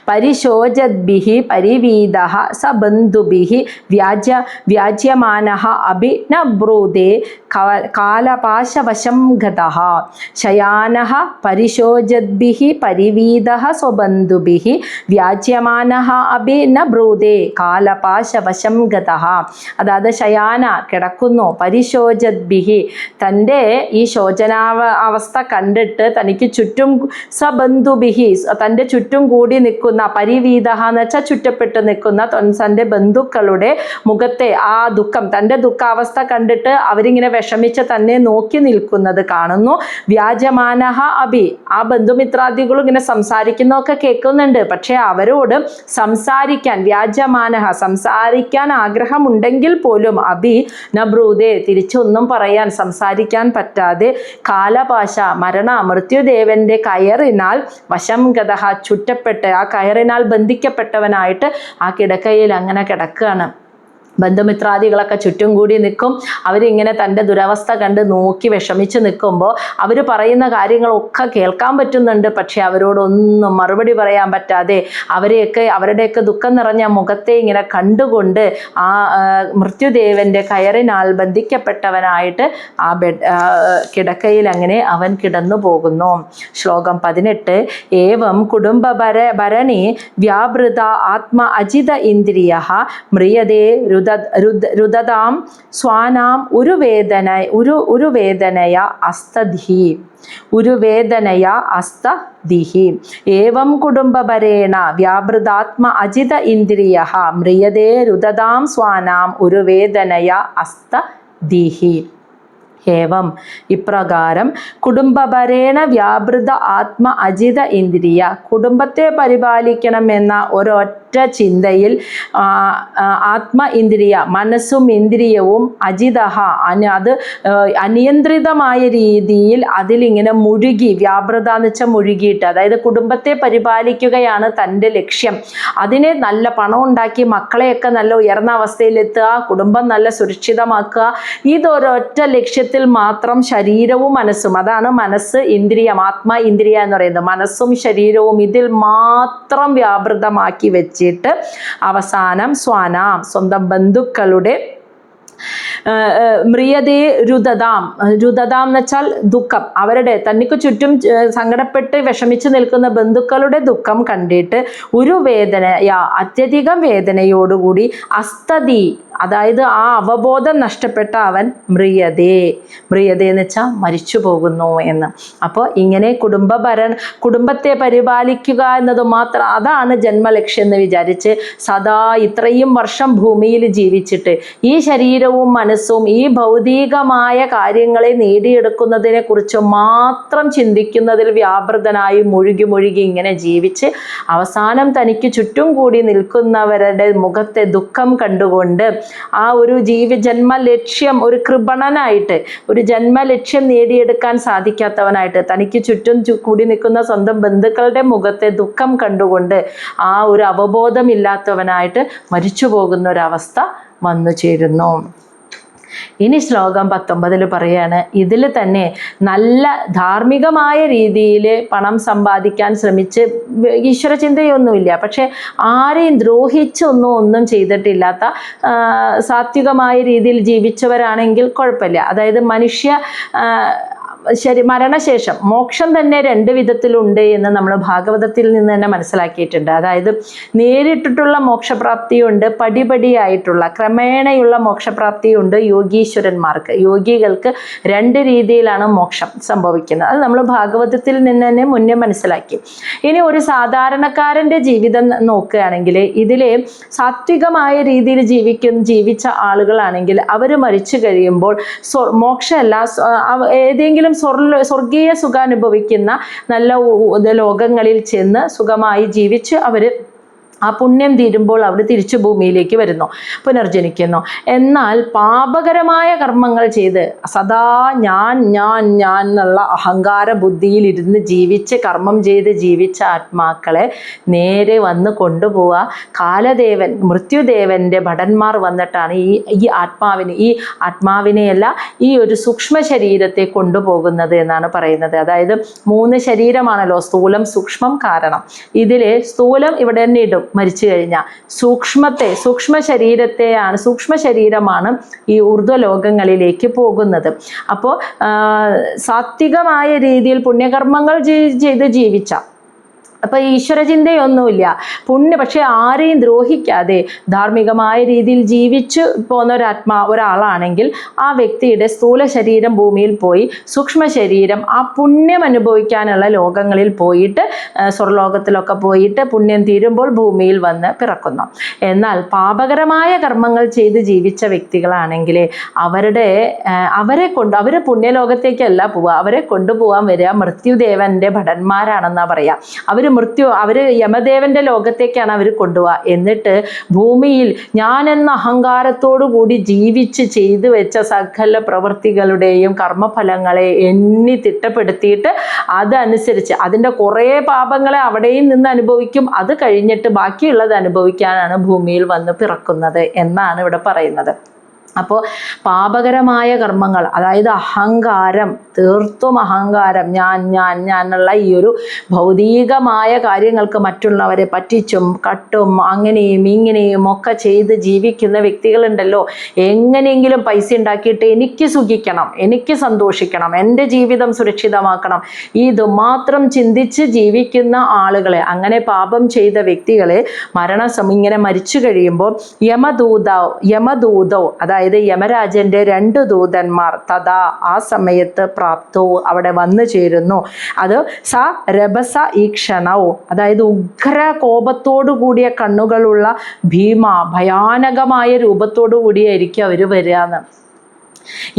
പരിശോജദ്ഭിഹി പരിവീതഃ സബന്ധുഭിഹി വ്യാജ്യമാനഃ അഭി ന ബ്രൂതേ കാലപാശവശം ഗതഃ. ശയാനഃ പരിശോജദ്ഭിഹി പരിവീതഃ സ്വബന്ധുഭിഹി വ്യാജ്യമാനഃ അഭി ന ബ്രൂതേ കാലപാശവശം ഗതഃ. അതായത് ശയാന കിടക്കുന്നു, പരിശോജദ്ഭിഹി തൻ്റെ ഈ ശോചനാവസ്ഥ കണ്ടിട്ട് തനിക്ക് ചുറ്റും സബന്ധുഭിഹി തൻ്റെ ചുറ്റും കൂടി നിൽക്കുന്ന, പരിവീത എന്ന് വെച്ചാൽ ചുറ്റപ്പെട്ട് നിൽക്കുന്ന തൻ്റെ ബന്ധുക്കളുടെ മുഖത്തെ ആ ദുഃഖം, തൻ്റെ ദുഃഖാവസ്ഥ കണ്ടിട്ട് അവരിങ്ങനെ വിഷമിച്ച് തന്നെ നോക്കി നിൽക്കുന്നത് കാണുന്നു. വ്യാജമാനഹ അഭി, ആ ബന്ധുമിത്രാദികളും ഇങ്ങനെ സംസാരിക്കുന്നതൊക്കെ കേൾക്കുന്നുണ്ട്. പക്ഷെ അവരോട് സംസാരിക്കാൻ ആഗ്രഹമുണ്ടെങ്കിൽ പോലും അഭി നബ്രൂദേ തിരിച്ചൊന്നും പറയാൻ സംസാരിക്കാൻ പറ്റാതെ കാലപാശ മൃത്യുദേവന്റെ കയറിനാൽ വശം ഗതഃ ചുറ്റപ്പെട്ട് ആ കയറിനാൽ ബന്ധിക്കപ്പെട്ടവനായിട്ട് ആ കിടക്കയിൽ അങ്ങനെ കിടക്കുകയാണ്. ബന്ധുമിത്രാദികളൊക്കെ ചുറ്റും കൂടി നിൽക്കും. അവരിങ്ങനെ തൻ്റെ ദുരവസ്ഥ കണ്ട് നോക്കി വിഷമിച്ച് നിൽക്കുമ്പോൾ അവർ പറയുന്ന കാര്യങ്ങളൊക്കെ കേൾക്കാൻ പറ്റുന്നുണ്ട്. പക്ഷെ അവരോടൊന്നും മറുപടി പറയാൻ പറ്റാതെ അവരുടെയൊക്കെ ദുഃഖം നിറഞ്ഞ മുഖത്തെ ഇങ്ങനെ കണ്ടുകൊണ്ട് ആ മൃത്യുദേവന്റെ കയറിനാൽ ബന്ധിക്കപ്പെട്ടവനായിട്ട് ആ കിടക്കയിൽ അങ്ങനെ അവൻ കിടന്നു പോകുന്നു. ശ്ലോകം 18. ഏവം കുടുംബഭരണി വ്യാപൃത ആത്മ അജിത ഇന്ദ്രിയഃ മ്രിയതേ രുദതാം സ്വാനാം ഉരുവേദനയ അസ്തദിഹി. ഏവം കുടുംബപരേണ വ്യാപൃതാത്മ അജിത ഇന്ദ്രിയഃ മ്രിയതേ രുദതാം സ്വാനാം ഉരുവേദനയ അസ്തദിഹി. ഏവം ഇപ്രകാരം കുടുംബപരേണ വ്യാപൃത ആത്മ അജിത ഇന്ദ്രിയ, കുടുംബത്തെ പരിപാലിക്കണമെന്ന ഒരൊറ്റ ചിന്തയിൽ ആത്മ ഇന്ദ്രിയ മനസ്സും ഇന്ദ്രിയവും അജിതഹ അത് അനിയന്ത്രിതമായ രീതിയിൽ അതിലിങ്ങനെ മുഴുകി, വ്യാപൃത എന്ന് വെച്ചാൽ മുഴുകിയിട്ട്, അതായത് കുടുംബത്തെ പരിപാലിക്കുകയാണ് തൻ്റെ ലക്ഷ്യം. അതിനെ നല്ല പണം ഉണ്ടാക്കി മക്കളെയൊക്കെ നല്ല ഉയർന്ന അവസ്ഥയിലെത്തുക, കുടുംബം നല്ല സുരക്ഷിതമാക്കുക, ഇതൊരൊറ്റ ലക്ഷ്യത്തിൽ മാത്രം ശരീരവും മനസ്സും, അതാണ് മനസ്സ് ഇന്ദ്രിയം, ആത്മ ഇന്ദ്രിയ എന്ന് പറയുന്നത്, മനസ്സും ശരീരവും ഇതിൽ മാത്രം വ്യാപൃതമാക്കി വെച്ചിട്ട് അവസാനം സ്വാനാം സ്വന്തം ബന്ധുക്കളുടെ മ്രിയതേ രുദതാം എന്ന് വെച്ചാൽ ദുഃഖം, അവരുടെ തനിക്ക് ചുറ്റും സങ്കടപ്പെട്ട് വിഷമിച്ച് നിൽക്കുന്ന ബന്ധുക്കളുടെ ദുഃഖം കണ്ടിട്ട് ഒരു അത്യധികം വേദനയോടുകൂടി അസ്തതി, അതായത് ആ അവബോധം നഷ്ടപ്പെട്ട അവൻ മ്രിയതേ എന്ന് വെച്ചാൽ മരിച്ചു പോകുന്നു എന്ന്. അപ്പോൾ ഇങ്ങനെ കുടുംബത്തെ പരിപാലിക്കുക എന്നത് മാത്രം, അതാണ് ജന്മലക്ഷ്യം എന്ന് വിചാരിച്ച് സദാ ഇത്രയും വർഷം ഭൂമിയിൽ ജീവിച്ചിട്ട് ഈ ശരീരവും മനസ്സും ഈ ഭൗതികമായ കാര്യങ്ങളെ നേടിയെടുക്കുന്നതിനെ കുറിച്ച് മാത്രം ചിന്തിക്കുന്നതിൽ വ്യാപൃതനായി മുഴുകി ഇങ്ങനെ ജീവിച്ച് അവസാനം തനിക്ക് ചുറ്റും കൂടി നിൽക്കുന്നവരുടെ മുഖത്തെ ദുഃഖം കണ്ടുകൊണ്ട് ആ ഒരു ജന്മലക്ഷ്യം ഒരു കൃപണനായിട്ട്, ഒരു ജന്മലക്ഷ്യം നേടിയെടുക്കാൻ സാധിക്കാത്തവനായിട്ട്, തനിക്ക് ചുറ്റും കൂടി നിൽക്കുന്ന സ്വന്തം ബന്ധുക്കളുടെ മുഖത്തെ ദുഃഖം കണ്ടുകൊണ്ട് ആ ഒരു അവബോധമില്ലാത്തവനായിട്ട് മരിച്ചു പോകുന്ന ഒരവസ്ഥ വന്നു ചേരുന്നു. ഇനി ശ്ലോകം 19 പറയാണ്, ഇതിൽ തന്നെ നല്ല ധാർമ്മികമായ രീതിയിൽ പണം സമ്പാദിക്കാൻ ശ്രമിച്ച് ഈശ്വര ചിന്തയൊന്നുമില്ല, പക്ഷെ ആരെയും ഒന്നും ചെയ്തിട്ടില്ലാത്ത സാത്വികമായ രീതിയിൽ ജീവിച്ചവരാണെങ്കിൽ കുഴപ്പമില്ല. അതായത് മരണശേഷം മോക്ഷം തന്നെ 2 വിധത്തിലുണ്ട് എന്ന് നമ്മൾ ഭാഗവതത്തിൽ നിന്ന് തന്നെ മനസ്സിലാക്കിയിട്ടുണ്ട്. അതായത് നേരിട്ടിട്ടുള്ള മോക്ഷപ്രാപ്തിയുണ്ട്, പടിപടിയായിട്ടുള്ള ക്രമേണയുള്ള മോക്ഷപ്രാപ്തിയുണ്ട്. യോഗീശ്വരന്മാർക്ക്, യോഗികൾക്ക് 2 രീതിയിലാണ് മോക്ഷം സംഭവിക്കുന്നത്. അത് നമ്മൾ ഭാഗവതത്തിൽ നിന്ന് തന്നെ മുന്നേ മനസ്സിലാക്കി. ഇനി ഒരു സാധാരണക്കാരൻ്റെ ജീവിതം നോക്കുകയാണെങ്കിൽ ഇതിൽ സാത്വികമായ രീതിയിൽ ജീവിച്ച ആളുകളാണെങ്കിൽ അവർ മരിച്ചു കഴിയുമ്പോൾ മോക്ഷമല്ല, ഏതെങ്കിലും സ്വർഗീയ സുഖം അനുഭവിക്കുന്ന നല്ല ലോകങ്ങളിൽ ചെന്ന് സുഖമായി ജീവിച്ച് അവർ ആ പുണ്യം തീരുമ്പോൾ അവർ തിരിച്ചു ഭൂമിയിലേക്ക് വരുന്നു, പുനർജനിക്കുന്നു. എന്നാൽ പാപകരമായ കർമ്മങ്ങൾ ചെയ്ത് സദാ ഞാൻ എന്നുള്ള അഹങ്കാര ബുദ്ധിയിൽ കർമ്മം ചെയ്ത് ജീവിച്ച ആത്മാക്കളെ നേരെ വന്ന് കൊണ്ടുപോവുക കാലദേവൻ, മൃത്യുദേവൻ്റെ ഭടന്മാർ വന്നിട്ടാണ് ഈ ആത്മാവിനെയല്ല ഈ ഒരു സൂക്ഷ്മ ശരീരത്തെ കൊണ്ടുപോകുന്നത് എന്നാണ് പറയുന്നത്. അതായത് 3 ശരീരമാണല്ലോ, സ്ഥൂലം, സൂക്ഷ്മം, കാരണം. ഇതിൽ സ്ഥൂലം ഇവിടെ തന്നെ ഇടും മരിച്ചു കഴിഞ്ഞാൽ. സൂക്ഷ്മ ശരീരമാണ് ഈ ഊർധ്വലോകങ്ങളിലേക്ക് പോകുന്നത്. അപ്പോൾ സാത്വികമായ രീതിയിൽ പുണ്യകർമ്മങ്ങൾ ചെയ്ത് ജീവിച്ച, അപ്പോൾ ഈശ്വരചിന്തയൊന്നുമില്ല, പക്ഷെ ആരെയും ദ്രോഹിക്കാതെ ധാർമ്മികമായ രീതിയിൽ ജീവിച്ചു പോകുന്ന ഒരാളാണെങ്കിൽ ആ വ്യക്തിയുടെ സ്ഥൂല ശരീരം ഭൂമിയിൽ പോയി സൂക്ഷ്മ ശരീരം ആ പുണ്യം അനുഭവിക്കാനുള്ള ലോകങ്ങളിൽ പോയിട്ട് സ്വർലോകത്തിലൊക്കെ പോയിട്ട് പുണ്യം തീരുമ്പോൾ ഭൂമിയിൽ വന്ന് പിറക്കുന്നു. എന്നാൽ പാപകരമായ കർമ്മങ്ങൾ ചെയ്ത് ജീവിച്ച വ്യക്തികളാണെങ്കിൽ അവർ പുണ്യലോകത്തേക്കല്ല പോവുക, അവരെ കൊണ്ടുപോകാൻ വരിക മൃത്യുദേവൻ്റെ ഭടന്മാരാണെന്നാണ് പറയുക. അവർ യമദേവന്റെ ലോകത്തേക്കാണ് അവർ കൊണ്ടുപോവുക. എന്നിട്ട് ഭൂമിയിൽ ഞാനെന്ന അഹങ്കാരത്തോടു കൂടി ജീവിച്ച് ചെയ്തു വെച്ച സകല പ്രവൃത്തികളുടെയും കർമ്മഫലങ്ങളെ എണ്ണി തിട്ടപ്പെടുത്തിയിട്ട് അതനുസരിച്ച് അതിൻ്റെ കുറേ പാപങ്ങളെ അവിടെയും നിന്ന് അനുഭവിക്കും. അത് കഴിഞ്ഞിട്ട് ബാക്കിയുള്ളത് അനുഭവിക്കാനാണ് ഭൂമിയിൽ വന്ന് പിറക്കുന്നത് എന്നാണ് ഇവിടെ പറയുന്നത്. അപ്പോൾ പാപകരമായ കർമ്മങ്ങൾ, അതായത് അഹങ്കാരം, തീർത്തും അഹങ്കാരം, ഞാൻ എന്നുള്ള ഈ ഒരു ഭൗതികമായ കാര്യങ്ങൾക്ക് മറ്റുള്ളവരെ പറ്റിച്ചും കട്ടും അങ്ങനെയും ഇങ്ങനെയും ഒക്കെ ചെയ്ത് ജീവിക്കുന്ന വ്യക്തികളുണ്ടല്ലോ. എങ്ങനെയെങ്കിലും പൈസ ഉണ്ടാക്കിയിട്ട് എനിക്ക് സുഖിക്കണം, എനിക്ക് സന്തോഷിക്കണം, എൻ്റെ ജീവിതം സുരക്ഷിതമാക്കണം, ഇത് മാത്രം ചിന്തിച്ച് ജീവിക്കുന്ന ആളുകളെ, അങ്ങനെ പാപം ചെയ്ത വ്യക്തികളെ ഇങ്ങനെ മരിച്ചു കഴിയുമ്പോൾ യമദൂതോ അതായത് യമരാജന്റെ 2 ദൂതന്മാർ തഥാ ആ സമയത്ത് പ്രാപ്തോ അവിടെ വന്നു ചേരുന്നു. അത് സ രഭസ ഈക്ഷണോ, അതായത് ഉഗ്ര കോപത്തോടു കൂടിയ കണ്ണുകളുള്ള ഭയാനകമായ രൂപത്തോടു കൂടിയായിരിക്കും അവർ വരികയെന്ന്.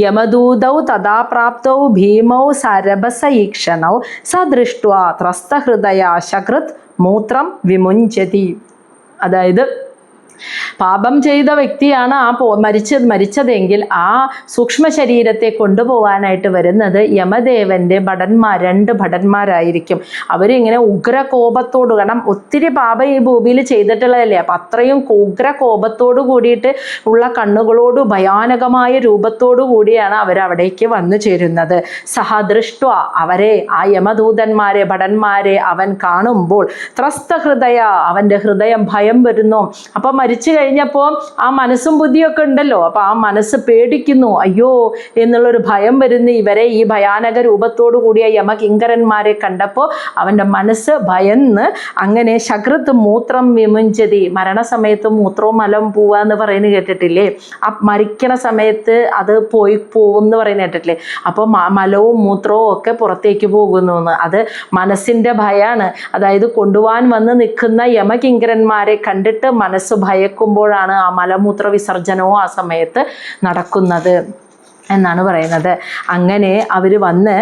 യമദൂതൗ തഥാ പ്രാപ്തൗ ഭീമൗ സരഭസ ഈക്ഷണൗ സ ദൃഷ്ട്വാ ത്രസ്തഹൃദയ ശകൃത് മൂത്രം വിമുഞ്ചതി. അതായത് പാപം ചെയ്ത വ്യക്തിയാണ് മരിച്ചതെങ്കിൽ ആ സൂക്ഷ്മ ശരീരത്തെ കൊണ്ടുപോകാനായിട്ട് വരുന്നത് യമദേവന്റെ 2 ഭടന്മാരായിരിക്കും. അവരിങ്ങനെ ഉഗ്രകോപത്തോട്, കാരണം ഒത്തിരി പാപം ഈ ഭൂമിയിൽ ചെയ്തിട്ടുള്ളതല്ലേ, അപ്പം അത്രയും ഉഗ്രകോപത്തോട് കൂടിയിട്ട് ഉള്ള കണ്ണുകളോട് ഭയാനകമായ രൂപത്തോടു കൂടിയാണ് അവരവിടേക്ക് വന്നു ചേരുന്നത്. സഹദൃഷ്ട, അവരെ ആ യമദൂതന്മാരെ ഭടന്മാരെ അവൻ കാണുമ്പോൾ ത്രസ്തഹൃദയ, അവൻ്റെ ഹൃദയം ഭയം വരുന്നു. അപ്പം മരിച്ചു കഴിഞ്ഞപ്പോൾ ആ മനസ്സും ബുദ്ധിയൊക്കെ ഉണ്ടല്ലോ, അപ്പോൾ ആ മനസ്സ് പേടിക്കുന്നു, അയ്യോ എന്നുള്ളൊരു ഭയം വരുന്നു. ഇവരെ ഈ ഭയാനക രൂപത്തോടു കൂടിയ യമകിങ്കരന്മാരെ കണ്ടപ്പോൾ അവൻ്റെ മനസ്സ് ഭയന്ന് അങ്ങനെ ശകൃത് മൂത്രം വിമുഞ്ചതി, മരണസമയത്ത് മൂത്രവും മലം പോവാന്ന് പറയുന്നത് കേട്ടിട്ടില്ലേ? ആ മരിക്കണ സമയത്ത് അത് പോകും എന്ന് പറയുന്നത് കേട്ടിട്ടില്ലേ? അപ്പോൾ മലവും മൂത്രവും ഒക്കെ പുറത്തേക്ക് പോകുന്നു എന്ന്. അത് മനസ്സിൻ്റെ ഭയമാണ്. അതായത് കൊണ്ടുപോകാൻ വന്ന് നിൽക്കുന്ന യമകിങ്കരന്മാരെ കണ്ടിട്ട് മനസ്സ് ഭയക്കുമ്പോഴാണ് ആ മലമൂത്ര വിസർജനവും ആ സമയത്ത് നടക്കുന്നത് എന്നാണ് പറയുന്നത്. അങ്ങനെ അവർ വന്ന്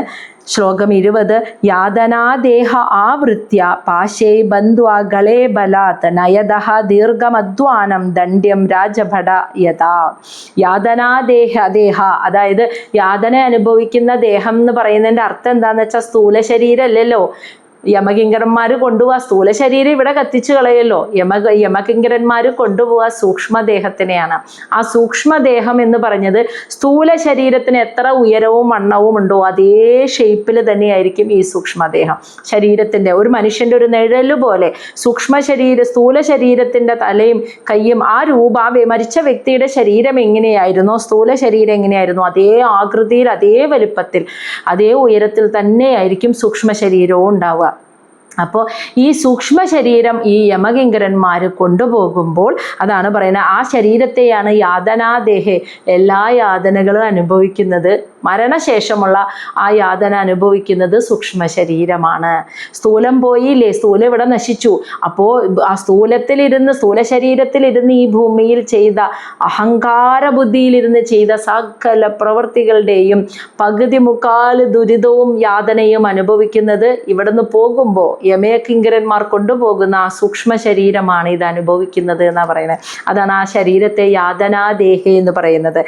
ശ്ലോകം 20 യാതനാദേഹ ആവൃത്യ പാശേ ബന്ധ്വാ ഗളേ ബലാത് നയദഹ ദീർഘമധ്വാനം ദണ്ഡ്യം രാജഭട യഥാ. യാതനാദേഹ അതായത് യാതന അനുഭവിക്കുന്ന ദേഹം എന്ന് പറയുന്നതിൻ്റെ അർത്ഥം എന്താണെന്ന് വെച്ചാൽ സ്ഥൂല ശരീരമല്ലല്ലോ, യമകിങ്കരന്മാർ കൊണ്ടുപോവാ, സ്ഥൂല ശരീരം ഇവിടെ കത്തിച്ചു കളയല്ലോ, യമകിങ്കരന്മാർ കൊണ്ടുപോവാ സൂക്ഷ്മദേഹത്തിനെയാണ്. ആ സൂക്ഷ്മദേഹം എന്ന് പറഞ്ഞത് സ്ഥൂല ശരീരത്തിന് എത്ര ഉയരവും വണ്ണവും ഉണ്ടോ അതേ ഷേപ്പിൽ തന്നെയായിരിക്കും ഈ സൂക്ഷ്മദേഹം. ശരീരത്തിൻ്റെ ഒരു മനുഷ്യൻ്റെ ഒരു നിഴല് പോലെ സ്ഥൂല ശരീരത്തിൻ്റെ തലയും കയ്യും ആ മരിച്ച വ്യക്തിയുടെ ശരീരം എങ്ങനെയായിരുന്നോ സ്ഥൂല ശരീരം എങ്ങനെയായിരുന്നു അതേ ആകൃതിയിൽ, അതേ വലുപ്പത്തിൽ, അതേ ഉയരത്തിൽ തന്നെയായിരിക്കും സൂക്ഷ്മ ശരീരവും ഉണ്ടാവുക. അപ്പോൾ ഈ സൂക്ഷ്മ ശരീരം ഈ യമകിങ്കരന്മാർ കൊണ്ടുപോകുമ്പോൾ അതാണ് പറയുന്നത്, ആ ശരീരത്തെയാണ് യാതനാദേഹേ, എല്ലാ യാതനകളും അനുഭവിക്കുന്നത്, മരണശേഷമുള്ള ആ യാതന അനുഭവിക്കുന്നത് സൂക്ഷ്മ ശരീരമാണ്. സ്ഥൂലം പോയില്ലേ, സ്ഥൂലം ഇവിടെ നശിച്ചു. അപ്പോൾ ആ സ്ഥൂല ശരീരത്തിലിരുന്ന് ഈ ഭൂമിയിൽ ചെയ്ത അഹങ്കാര ബുദ്ധിയിലിരുന്ന് ചെയ്ത സകല പ്രവൃത്തികളുടെയും പകുതി മുക്കാൽ ദുരിതവും യാതനയും അനുഭവിക്കുന്നത് ഇവിടുന്ന് പോകുമ്പോൾ യമകിങ്കരന്മാർ കൊണ്ടുപോകുന്ന ആ സൂക്ഷ്മ ശരീരമാണ് ഇത് അനുഭവിക്കുന്നത് എന്നാണ് പറയുന്നത്. അതാണ് ആ ശരീരത്തെ യാതനാദേഹേ എന്ന് പറയുന്നത്.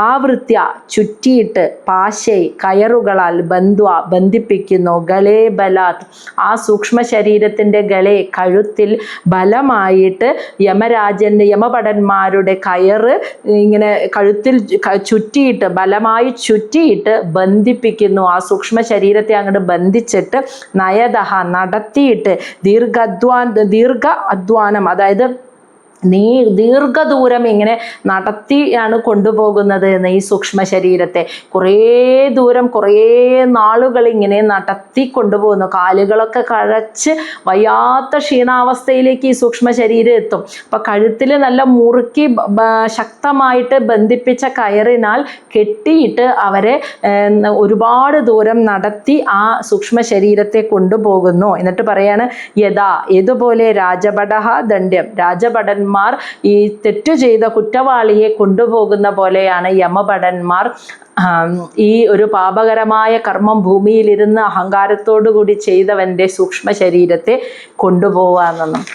ആവൃത്യ ചുറ്റിയിട്ട് പാശൈ കയറുകളാൽ ബന്ധിപ്പിക്കുന്നു, ഗളേ ബലാത് ആ സൂക്ഷ്മ ശരീരത്തിൻ്റെ ഗളെ കഴുത്തിൽ ബലമായിട്ട് യമഭടന്മാരുടെ കയറ് ഇങ്ങനെ കഴുത്തിൽ ചുറ്റിയിട്ട് ബലമായി ചുറ്റിയിട്ട് ബന്ധിപ്പിക്കുന്നു. ആ സൂക്ഷ്മ ശരീരത്തെ അങ്ങോട്ട് ബന്ധിച്ചിട്ട് നയതഹ നടത്തിയിട്ട് ദീർഘ അധ്വാനം, അതായത് ദീർഘദൂരം ഇങ്ങനെ നടത്തിയാണ് കൊണ്ടുപോകുന്നത് എന്ന് ഈ സൂക്ഷ്മ ശരീരത്തെ. കുറേ ദൂരം കുറേ നാളുകൾ ഇങ്ങനെ നടത്തി കൊണ്ടുപോകുന്നു. കാലുകളൊക്കെ കഴച്ച് വയ്യാത്ത ക്ഷീണാവസ്ഥയിലേക്ക് ഈ സൂക്ഷ്മ ശരീരം എത്തും. അപ്പം കഴുത്തിൽ നല്ല മുറുക്കി ശക്തമായിട്ട് ബന്ധിപ്പിച്ച കയറിനാൽ കെട്ടിയിട്ട് അവരെ ഒരുപാട് ദൂരം നടത്തി ആ സൂക്ഷ്മ ശരീരത്തെ കൊണ്ടുപോകുന്നു. എന്നിട്ട് പറയാണ് ഏതുപോലെ രാജഭടഹ ദണ്ഡ്യം, രാജഭടന്മാർ ഈ തെറ്റു ചെയ്ത കുറ്റവാളിയെ കൊണ്ടുപോകുന്ന പോലെയാണ് യമഭടന്മാർ ഈ ഒരു പാപകരമായ കർമ്മം ഭൂമിയിലിരുന്ന് അഹങ്കാരത്തോടു കൂടി ചെയ്തവൻ്റെ സൂക്ഷ്മ ശരീരത്തെ കൊണ്ടുപോവാമെന്നും.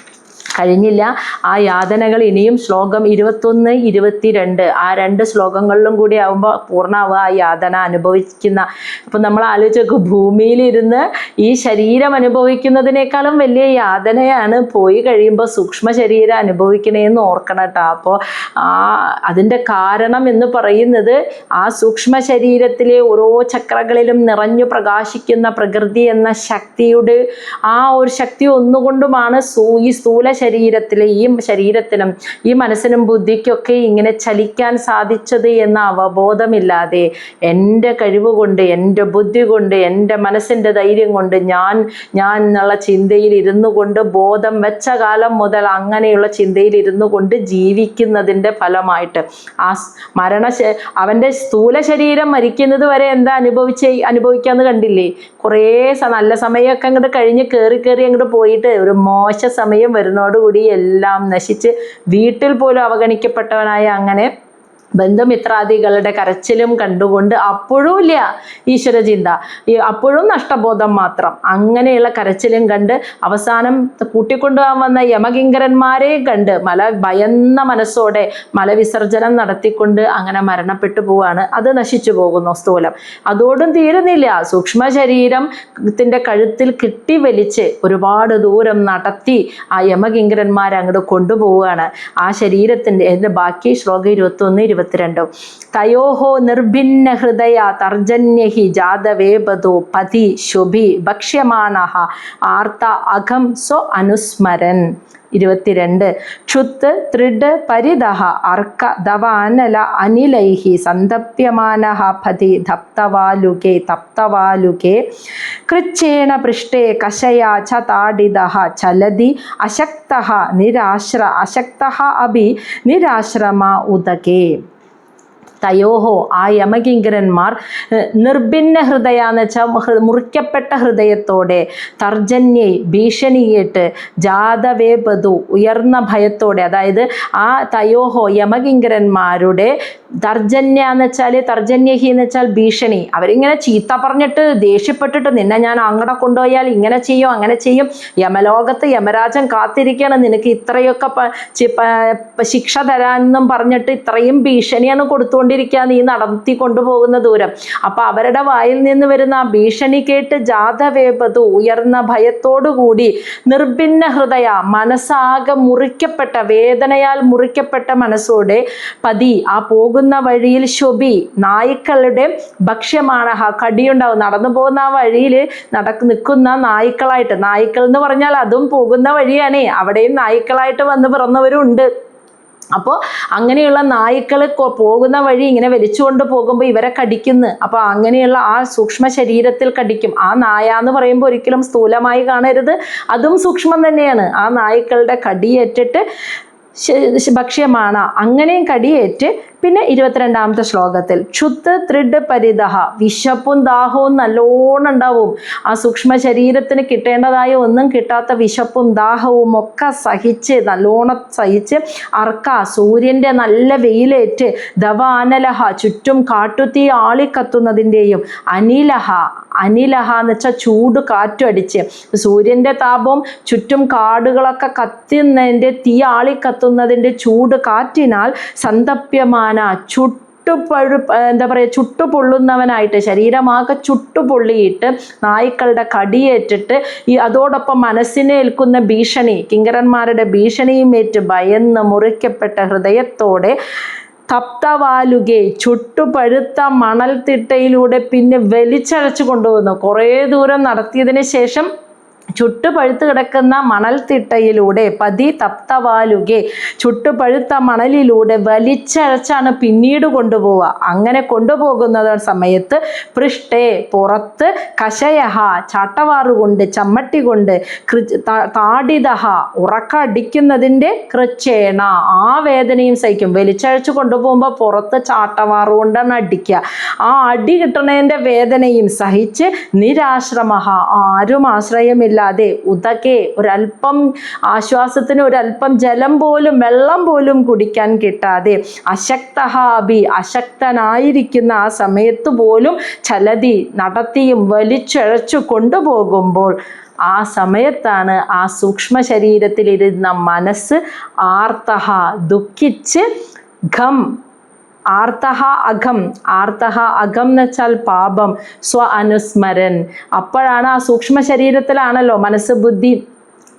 കഴിഞ്ഞില്ല ആ യാതനകൾ ഇനിയും. ശ്ലോകം 21, 22 ആ 2 ശ്ലോകങ്ങളിലും കൂടി ആകുമ്പോൾ പൂർണ്ണമാവുക ആ യാതന അനുഭവിക്കുന്ന. അപ്പം നമ്മൾ ആലോചിച്ച് നോക്കും, ഭൂമിയിലിരുന്ന് ഈ ശരീരം അനുഭവിക്കുന്നതിനേക്കാളും വലിയ യാതനയാണ് പോയി കഴിയുമ്പോൾ സൂക്ഷ്മ ശരീരം അനുഭവിക്കണേന്ന് ഓർക്കണം കേട്ടോ. അപ്പോൾ അതിൻ്റെ കാരണം എന്ന് പറയുന്നത് ആ സൂക്ഷ്മ ശരീരത്തിലെ ഓരോ ചക്രകളിലും നിറഞ്ഞു പ്രകാശിക്കുന്ന പ്രകൃതി എന്ന ശക്തിയുടെ ആ ഒരു ശക്തി ഒന്നുകൊണ്ടുമാണ് ഈ സ്ഥൂല ശരീരത്തിലെ ഈ ശരീരത്തിനും ഈ മനസ്സിനും ബുദ്ധിക്കൊക്കെ ഇങ്ങനെ ചലിക്കാൻ സാധിച്ചത് എന്ന അവബോധമില്ലാതെ എൻ്റെ കഴിവ് കൊണ്ട്, എൻ്റെ ബുദ്ധി കൊണ്ട്, എൻ്റെ മനസ്സിൻ്റെ ധൈര്യം കൊണ്ട്, ഞാൻ എന്നുള്ള ചിന്തയിൽ ഇരുന്നു കൊണ്ട്, ബോധം വെച്ച കാലം മുതൽ അങ്ങനെയുള്ള ചിന്തയിൽ ഇരുന്നു കൊണ്ട് ജീവിക്കുന്നതിൻ്റെ ഫലമായിട്ട് അവൻ്റെ സ്ഥൂല ശരീരം മരിക്കുന്നത് വരെ എന്താ അനുഭവിക്കാന്ന് കണ്ടില്ലേ? കുറേ നല്ല സമയമൊക്കെ അങ്ങോട്ട് കഴിഞ്ഞ് കയറി അങ്ങോട്ട് പോയിട്ട് ഒരു മോശ സമയം വരുന്നതോടുകൂടി എല്ലാം നശിച്ച് വീട്ടിൽ പോലും അവഗണിക്കപ്പെട്ടവനായ അങ്ങനെ ബന്ധുമിത്രാദികളുടെ കരച്ചിലും കണ്ടുകൊണ്ട് അപ്പോഴും ഇല്ല ഈശ്വര ചിന്ത, അപ്പോഴും നഷ്ടബോധം മാത്രം. അങ്ങനെയുള്ള കരച്ചിലും കണ്ട് അവസാനം കൂട്ടിക്കൊണ്ടുപോകാൻ വന്ന യമകിങ്കരന്മാരെ കണ്ട് ഭയന്ന മനസ്സോടെ മലവിസർജനം നടത്തിക്കൊണ്ട് അങ്ങനെ മരണപ്പെട്ടു പോവാണ്. അത് നശിച്ചു പോകുന്നു സ്ഥൂലം. അതോടും തീരുന്നില്ല, സൂക്ഷ്മ ശരീരത്തിൻ്റെ കഴുത്തിൽ കിട്ടി വലിച്ച് ഒരുപാട് ദൂരം നടത്തി ആ യമകിങ്കരന്മാരെ അങ്ങോട്ട് കൊണ്ടുപോവുകയാണ്. ആ ശരീരത്തിൻ്റെ ബാക്കി ശ്ലോകം 21, 22 തയോഹോ നിർഭിന്ന ഹൃദയ തർജന്യഹി ജാതവേപദോ പതി ശുഭി ഭക്ഷ്യമാണഃ ആർത്ത അഘം സ്വ അനുസ്മരൻ. 22 ക്ഷുത്ത് ത്രിഡ് പരിദഹ അർക്ക ദവാനല അനിലൈഹി സന്തപ്യമാനഃ പതി തപ്തവാലുകേ കൃച്ഛേണ പൃഷ്ഠേ കഷയാ ച താഡിതഃ ചലതി അശക്തഃ അഭി നിരാശ്രമ ഉദകേ. തയോഹോ ആ യമകിങ്കരന്മാർ നിർഭിന്ന ഹൃദയ എന്ന് വെച്ചാൽ മുറിക്കപ്പെട്ട ഹൃദയത്തോടെ, തർജന്യെ ഭീഷണിയേറ്റ്, ജാതവേപതു ഉയർന്ന ഭയത്തോടെ, അതായത് ആ തയോഹോ യമകിങ്കരന്മാരുടെ തർജന്യ എന്ന് വെച്ചാൽ തർജന്യഹി എന്ന് വെച്ചാൽ ഭീഷണി. അവരിങ്ങനെ ചീത്ത പറഞ്ഞിട്ട് ദേഷ്യപ്പെട്ടിട്ട് നിന്നെ ഞാൻ അങ്ങടെ കൊണ്ടുപോയാൽ ഇങ്ങനെ ചെയ്യും അങ്ങനെ ചെയ്യും, യമലോകത്ത് യമരാജൻ കാത്തിരിക്കുകയാണ് നിനക്ക് ഇത്രയൊക്കെ ശിക്ഷ തരാനെന്നും പറഞ്ഞിട്ട് ഇത്രയും ഭീഷണിയാണ് കൊടുത്തുകൊണ്ടിരിക്കുക നീ നടത്തി കൊണ്ടുപോകുന്ന ദൂരം. അപ്പൊ അവരുടെ വായിൽ നിന്ന് വരുന്ന ആ ഭീഷണി കേട്ട് ജാതവേപതു ഉയർന്ന ഭയത്തോടുകൂടി നിർഭിന്ന ഹൃദയ മനസ്സാകെ മുറിക്കപ്പെട്ട വേദനയാൽ മുറിക്കപ്പെട്ട മനസ്സോടെ പതി ആ പോകുന്ന വഴിയിൽ ശോഭി നായ്ക്കളുടെ ഭക്ഷ്യമാണ് കടിയുണ്ടാവും. നടന്നു പോകുന്ന ആ വഴിയിൽ നിൽക്കുന്ന നായ്ക്കളായിട്ട്, നായ്ക്കൾ എന്ന് പറഞ്ഞാൽ അതും പോകുന്ന വഴിയാണേ, അവിടെയും നായ്ക്കളായിട്ട് വന്ന് പിറന്നവരും ഉണ്ട്. അപ്പോൾ അങ്ങനെയുള്ള നായ്ക്കൾ പോകുന്ന വഴി ഇങ്ങനെ വലിച്ചുകൊണ്ട് പോകുമ്പോൾ ഇവരെ കടിക്കുന്നു. അപ്പോൾ അങ്ങനെയുള്ള ആ സൂക്ഷ്മ ശരീരത്തിൽ കടിക്കും. ആ നായ എന്ന് പറയുമ്പോൾ ഒരിക്കലും സ്ഥൂലമായി കാണരുത്, അതും സൂക്ഷ്മം തന്നെയാണ്. ആ നായ്ക്കളുടെ കടിയേറ്റിട്ട് ഭക്ഷ്യമാണ്. അങ്ങനെയും കടിയേറ്റ് പിന്നെ 22ാമത്തെ ശ്ലോകത്തിൽ ക്ഷുത്ത് ത്രിഡ് പരിദഹ വിശപ്പും ദാഹവും നല്ലോണം ഉണ്ടാവും. ആ സൂക്ഷ്മ ശരീരത്തിന് കിട്ടേണ്ടതായ ഒന്നും കിട്ടാത്ത വിശപ്പും ദാഹവും ഒക്കെ സഹിച്ച് നല്ലോണം സഹിച്ച് അർക്ക സൂര്യൻ്റെ നല്ല വെയിലേറ്റ് ദവാനലഹ ചുറ്റും കാട്ടുതീ ആളിക്കത്തുന്നതിൻ്റെയും അനിലഹ എന്ന് വെച്ചാൽ ചൂട് കാറ്റടിച്ച് സൂര്യൻ്റെ താപവും ചുറ്റും കാടുകളൊക്കെ കത്തുന്നതിൻ്റെ തീ ആളിക്കത്തുന്നതിൻ്റെ ചൂട് കാറ്റിനാൽ സന്തപ്യമാന എന്താ പറയുക ചുട്ടുപൊള്ളുന്നവനായിട്ട് ശരീരമാകെ ചുട്ടുപൊള്ളിയിട്ട് നായ്ക്കളുടെ കടിയേറ്റിട്ട് അതോടൊപ്പം മനസ്സിനെ ഏൽക്കുന്ന ഭീഷണി കിങ്കരന്മാരുടെ ഭീഷണിയും ഏറ്റ് ഭയന്ന് മുറിക്കപ്പെട്ട ഹൃദയത്തോടെ തപ്തവാലുകെ ചുട്ടുപഴുത്ത മണൽത്തിട്ടയിലൂടെ പിന്നെ വലിച്ചഴച്ചു കൊണ്ടുപോകുന്നു. കുറേ ദൂരം നടത്തിയതിന് ശേഷം ചുട്ടുപഴുത്ത് കിടക്കുന്ന മണൽത്തിട്ടയിലൂടെ പതി തപ്തവാലുകെ ചുട്ടുപഴുത്ത മണലിലൂടെ വലിച്ചഴച്ചാണ് പിന്നീട് കൊണ്ടുപോവുക. അങ്ങനെ കൊണ്ടുപോകുന്ന സമയത്ത് പൃഷ്ഠേ പുറത്ത് കഷയഹ ചാട്ടവാറുകൊണ്ട് ചമ്മട്ടി കൊണ്ട് താടിതഹ ഉറക്കടിക്കുന്നതിൻ്റെ കൃച്ഛേണ ആ വേദനയും സഹിക്കും. വലിച്ചഴച്ച് കൊണ്ടുപോകുമ്പോൾ പുറത്ത് ചാട്ടവാറ് കൊണ്ടാണ് അടിക്കുക. ആ അടി കിട്ടുന്നതിൻ്റെ വേദനയും സഹിച്ച് നിരാശ്രമഹ ആരും ആശ്രയമില്ല ാതെ ഉദകെ ഒരല്പം ആശ്വാസത്തിന് ഒരല്പം ജലം പോലും വെള്ളം പോലും കുടിക്കാൻ കിട്ടാതെ അശക്തഹാബി അശക്തനായിരിക്കുന്ന ആ സമയത്ത് പോലും ചലതി നടത്തിയും വലിച്ചഴച്ചു കൊണ്ടുപോകുമ്പോൾ ആ സമയത്താണ് ആ സൂക്ഷ്മ ശരീരത്തിലിരുന്ന മനസ്സ് ആർത്തഹ ദുഃഖിച്ച് ഘം ആർത്തഹ അഘം എന്ന് വെച്ചാൽ പാപം അനുസ്മരൻ. അപ്പോഴാണ് ആ സൂക്ഷ്മ ശരീരത്തിലാണല്ലോ മനസ്സ് ബുദ്ധി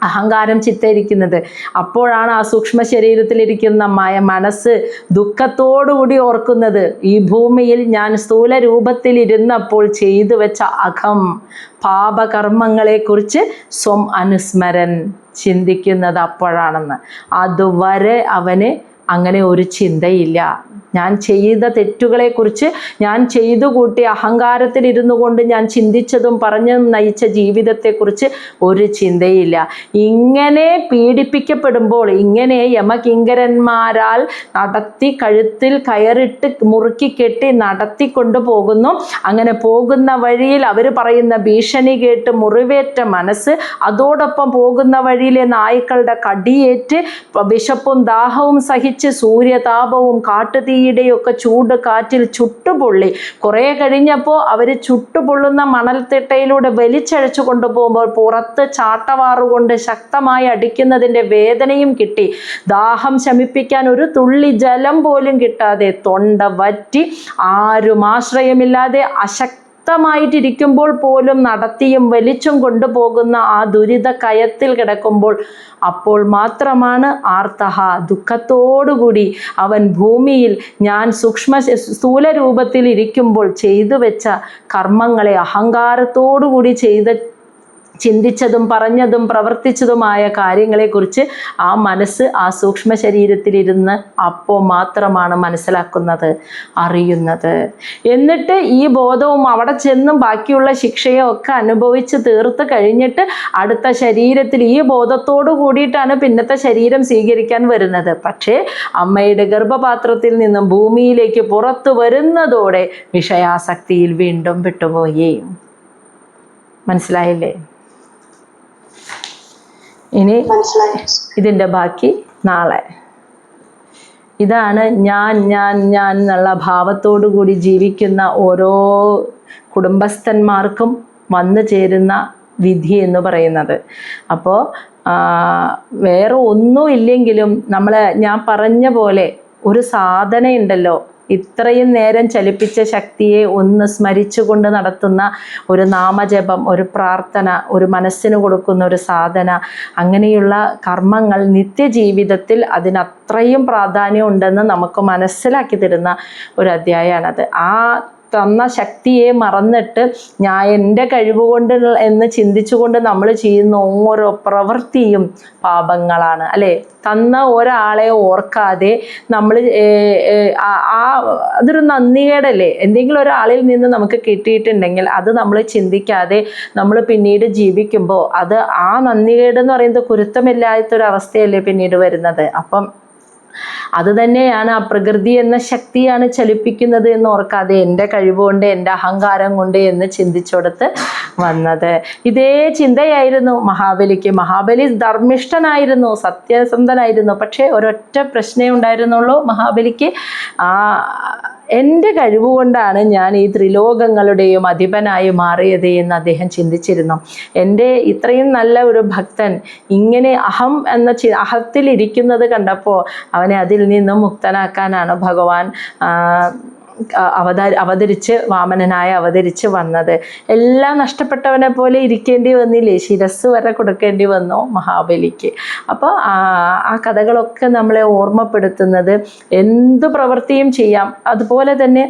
അഹങ്കാരം ചിത്തയിരിക്കുന്നത്. അപ്പോഴാണ് ആ സൂക്ഷ്മ ശരീരത്തിലിരിക്കുന്ന മനസ്സ് ദുഃഖത്തോടുകൂടി ഓർക്കുന്നത് ഈ ഭൂമിയിൽ ഞാൻ സ്ഥൂല രൂപത്തിലിരുന്നപ്പോൾ ചെയ്തു വെച്ച അഘം പാപകർമ്മങ്ങളെക്കുറിച്ച് അനുസ്മരൻ ചിന്തിക്കുന്നത് അപ്പോഴാണെന്ന്. അതുവരെ അവന് അങ്ങനെ ഒരു ചിന്തയില്ല. ഞാൻ ചെയ്ത തെറ്റുകളെക്കുറിച്ച് ഞാൻ ചെയ്തു കൂട്ടിയ അഹങ്കാരത്തിലിരുന്നു കൊണ്ട് ഞാൻ ചിന്തിച്ചതും പറഞ്ഞതും നയിച്ച ജീവിതത്തെക്കുറിച്ച് ഒരു ചിന്തയില്ല. ഇങ്ങനെ പീഡിപ്പിക്കപ്പെടുമ്പോൾ ഇങ്ങനെ യമകിങ്കരന്മാരാൽ നടത്തി കഴുത്തിൽ കയറിട്ട് മുറുക്കി കെട്ടി നടത്തിക്കൊണ്ടു പോകുന്നു. അങ്ങനെ പോകുന്ന വഴിയിൽ അവർ പറയുന്ന ഭീഷണി കേട്ട് മുറിവേറ്റ മനസ്സ് അതോടൊപ്പം പോകുന്ന വഴിയിലെ നായ്ക്കളുടെ കടിയേറ്റ് വിശപ്പും ദാഹവും സഹിച്ച് സൂര്യതാപവും കാട്ടുതീയുടെയൊക്കെ ചൂട് കാറ്റിൽ ചുട്ടുപൊള്ളി. കുറേ കഴിഞ്ഞപ്പോൾ അവർ ചുട്ടുപൊള്ളുന്ന മണൽത്തിട്ടയിലൂടെ വലിച്ചഴച്ചു കൊണ്ടുപോകുമ്പോൾ പുറത്ത് ചാട്ടവാറുകൊണ്ട് ശക്തമായി അടിക്കുന്നതിൻ്റെ വേദനയും കിട്ടി. ദാഹം ശമിപ്പിക്കാൻ ഒരു തുള്ളി ജലം പോലും കിട്ടാതെ തൊണ്ട വറ്റി ആരും ആശ്രയമില്ലാതെ ശക്തമായിട്ടിരിക്കുമ്പോൾ പോലും നടത്തിയും വലിച്ചും കൊണ്ടുപോകുന്ന ആ ദുരിത കയത്തിൽ കിടക്കുമ്പോൾ അപ്പോൾ മാത്രമാണ് ആർത്തഹ ദുഃഖത്തോടുകൂടി അവൻ ഭൂമിയിൽ ഞാൻ സ്ഥൂല രൂപത്തിൽ ഇരിക്കുമ്പോൾ ചെയ്തു വെച്ച കർമ്മങ്ങളെ അഹങ്കാരത്തോടുകൂടി ചിന്തിച്ചതും പറഞ്ഞതും പ്രവർത്തിച്ചതുമായ കാര്യങ്ങളെക്കുറിച്ച് ആ മനസ്സ് ആ സൂക്ഷ്മ ശരീരത്തിലിരുന്ന് അപ്പോൾ മാത്രമാണ് മനസ്സിലാക്കുന്നത്, അറിയുന്നത്. എന്നിട്ട് ഈ ബോധവും അവിടെ ചെന്നും ബാക്കിയുള്ള ശിക്ഷയും ഒക്കെ അനുഭവിച്ച് തീർത്ത് കഴിഞ്ഞിട്ട് അടുത്ത ശരീരത്തിൽ ഈ ബോധത്തോടു കൂടിയിട്ടാണ് പിന്നത്തെ ശരീരം സ്വീകരിക്കാൻ വരുന്നത്. പക്ഷേ അമ്മയുടെ ഗർഭപാത്രത്തിൽ നിന്നും ഭൂമിയിലേക്ക് പുറത്തു വരുന്നതോടെ വിഷയാസക്തിയിൽ വീണ്ടും വിട്ടുപോയി. മനസ്സിലായില്ലേ? ഇനി ഇതിൻ്റെ ബാക്കി നാളെ. ഇതാണ് ഞാൻ ഞാൻ ഞാൻ എന്നുള്ള ഭാവത്തോടു കൂടി ജീവിക്കുന്ന ഓരോ കുടുംബസ്ഥന്മാർക്കും വന്നു ചേരുന്ന വിധി എന്ന് പറയുന്നത്. അപ്പോൾ വേറെ ഒന്നും ഇല്ലെങ്കിലും ഞാൻ പറഞ്ഞ പോലെ ഒരു സാധനയുണ്ടല്ലോ, ഇത്രയും നേരം ചലിപ്പിച്ച ശക്തിയെ ഒന്ന് സ്മരിച്ചുകൊണ്ട് നടത്തുന്ന ഒരു നാമജപം, ഒരു പ്രാർത്ഥന, ഒരു മനസ്സിന് കൊടുക്കുന്ന ഒരു സാധന, അങ്ങനെയുള്ള കർമ്മങ്ങൾ നിത്യജീവിതത്തിൽ അതിനത്രയും പ്രാധാന്യം ഉണ്ടെന്ന് നമുക്ക് മനസ്സിലാക്കി തരുന്ന ഒരു അധ്യായമാണത്. ആ തന്ന ശക്തിയെ മറന്നിട്ട് ഞാൻ എൻ്റെ കഴിവുകൊണ്ട് എന്ന് ചിന്തിച്ചുകൊണ്ട് നമ്മൾ ചെയ്യുന്ന ഓരോ പ്രവൃത്തിയും പാപങ്ങളാണ്, അല്ലേ? തന്ന ഒരാളെ ഓർക്കാതെ നമ്മൾ അതൊരു നന്ദികേടല്ലേ? എന്തെങ്കിലും ഒരാളിൽ നിന്ന് നമുക്ക് കിട്ടിയിട്ടുണ്ടെങ്കിൽ അത് നമ്മൾ ചിന്തിക്കാതെ നമ്മൾ പിന്നീട് ജീവിക്കുമ്പോൾ അത് ആ നന്ദികേട് എന്ന് പറയുന്നത് കുരുത്തമില്ലാത്തൊരവസ്ഥയല്ലേ പിന്നീട് വരുന്നത്. അപ്പം അത് തന്നെയാണ് ആ പ്രകൃതി എന്ന ശക്തിയാണ് ചലിപ്പിക്കുന്നത് എന്ന് ഓർക്കാതെ എൻ്റെ കഴിവുകൊണ്ട്, എൻ്റെ അഹങ്കാരം കൊണ്ട് എന്ന് ചിന്തിച്ചെടുത്ത് വന്നത്. ഇതേ ചിന്തയായിരുന്നു മഹാബലിക്ക്. മഹാബലി ധർമ്മിഷ്ഠനായിരുന്നു, സത്യസന്ധനായിരുന്നു. പക്ഷേ ഒരൊറ്റ പ്രശ്നമേ ഉണ്ടായിരുന്നുള്ളൂ മഹാബലിക്ക്. എൻ്റെ കഴിവുകൊണ്ടാണ് ഞാൻ ഈ ത്രിലോകങ്ങളുടെയും അധിപനായി മാറിയത് എന്ന് അദ്ദേഹം ചിന്തിച്ചിരുന്നു. എൻ്റെ ഇത്രയും നല്ല ഒരു ഭക്തൻ ഇങ്ങനെ അഹം എന്ന അഹത്തിലിരിക്കുന്നത് കണ്ടപ്പോൾ അവനെ അതിൽ നിന്നും മുക്തനാക്കാനാണ് ഭഗവാൻ വാമനനായി അവതരിച്ച് വന്നത്. എല്ലാം നഷ്ടപ്പെട്ടവനെ പോലെ ഇരിക്കേണ്ടി വന്നില്ലേ, ശിരസ് വരെ കൊടുക്കേണ്ടി വന്നു മഹാബലിക്ക്. അപ്പോൾ ആ കഥകളൊക്കെ നമ്മളെ ഓർമ്മപ്പെടുത്തുന്നത് എന്ത് പ്രവൃത്തിയും ചെയ്യാം. അതുപോലെ തന്നെ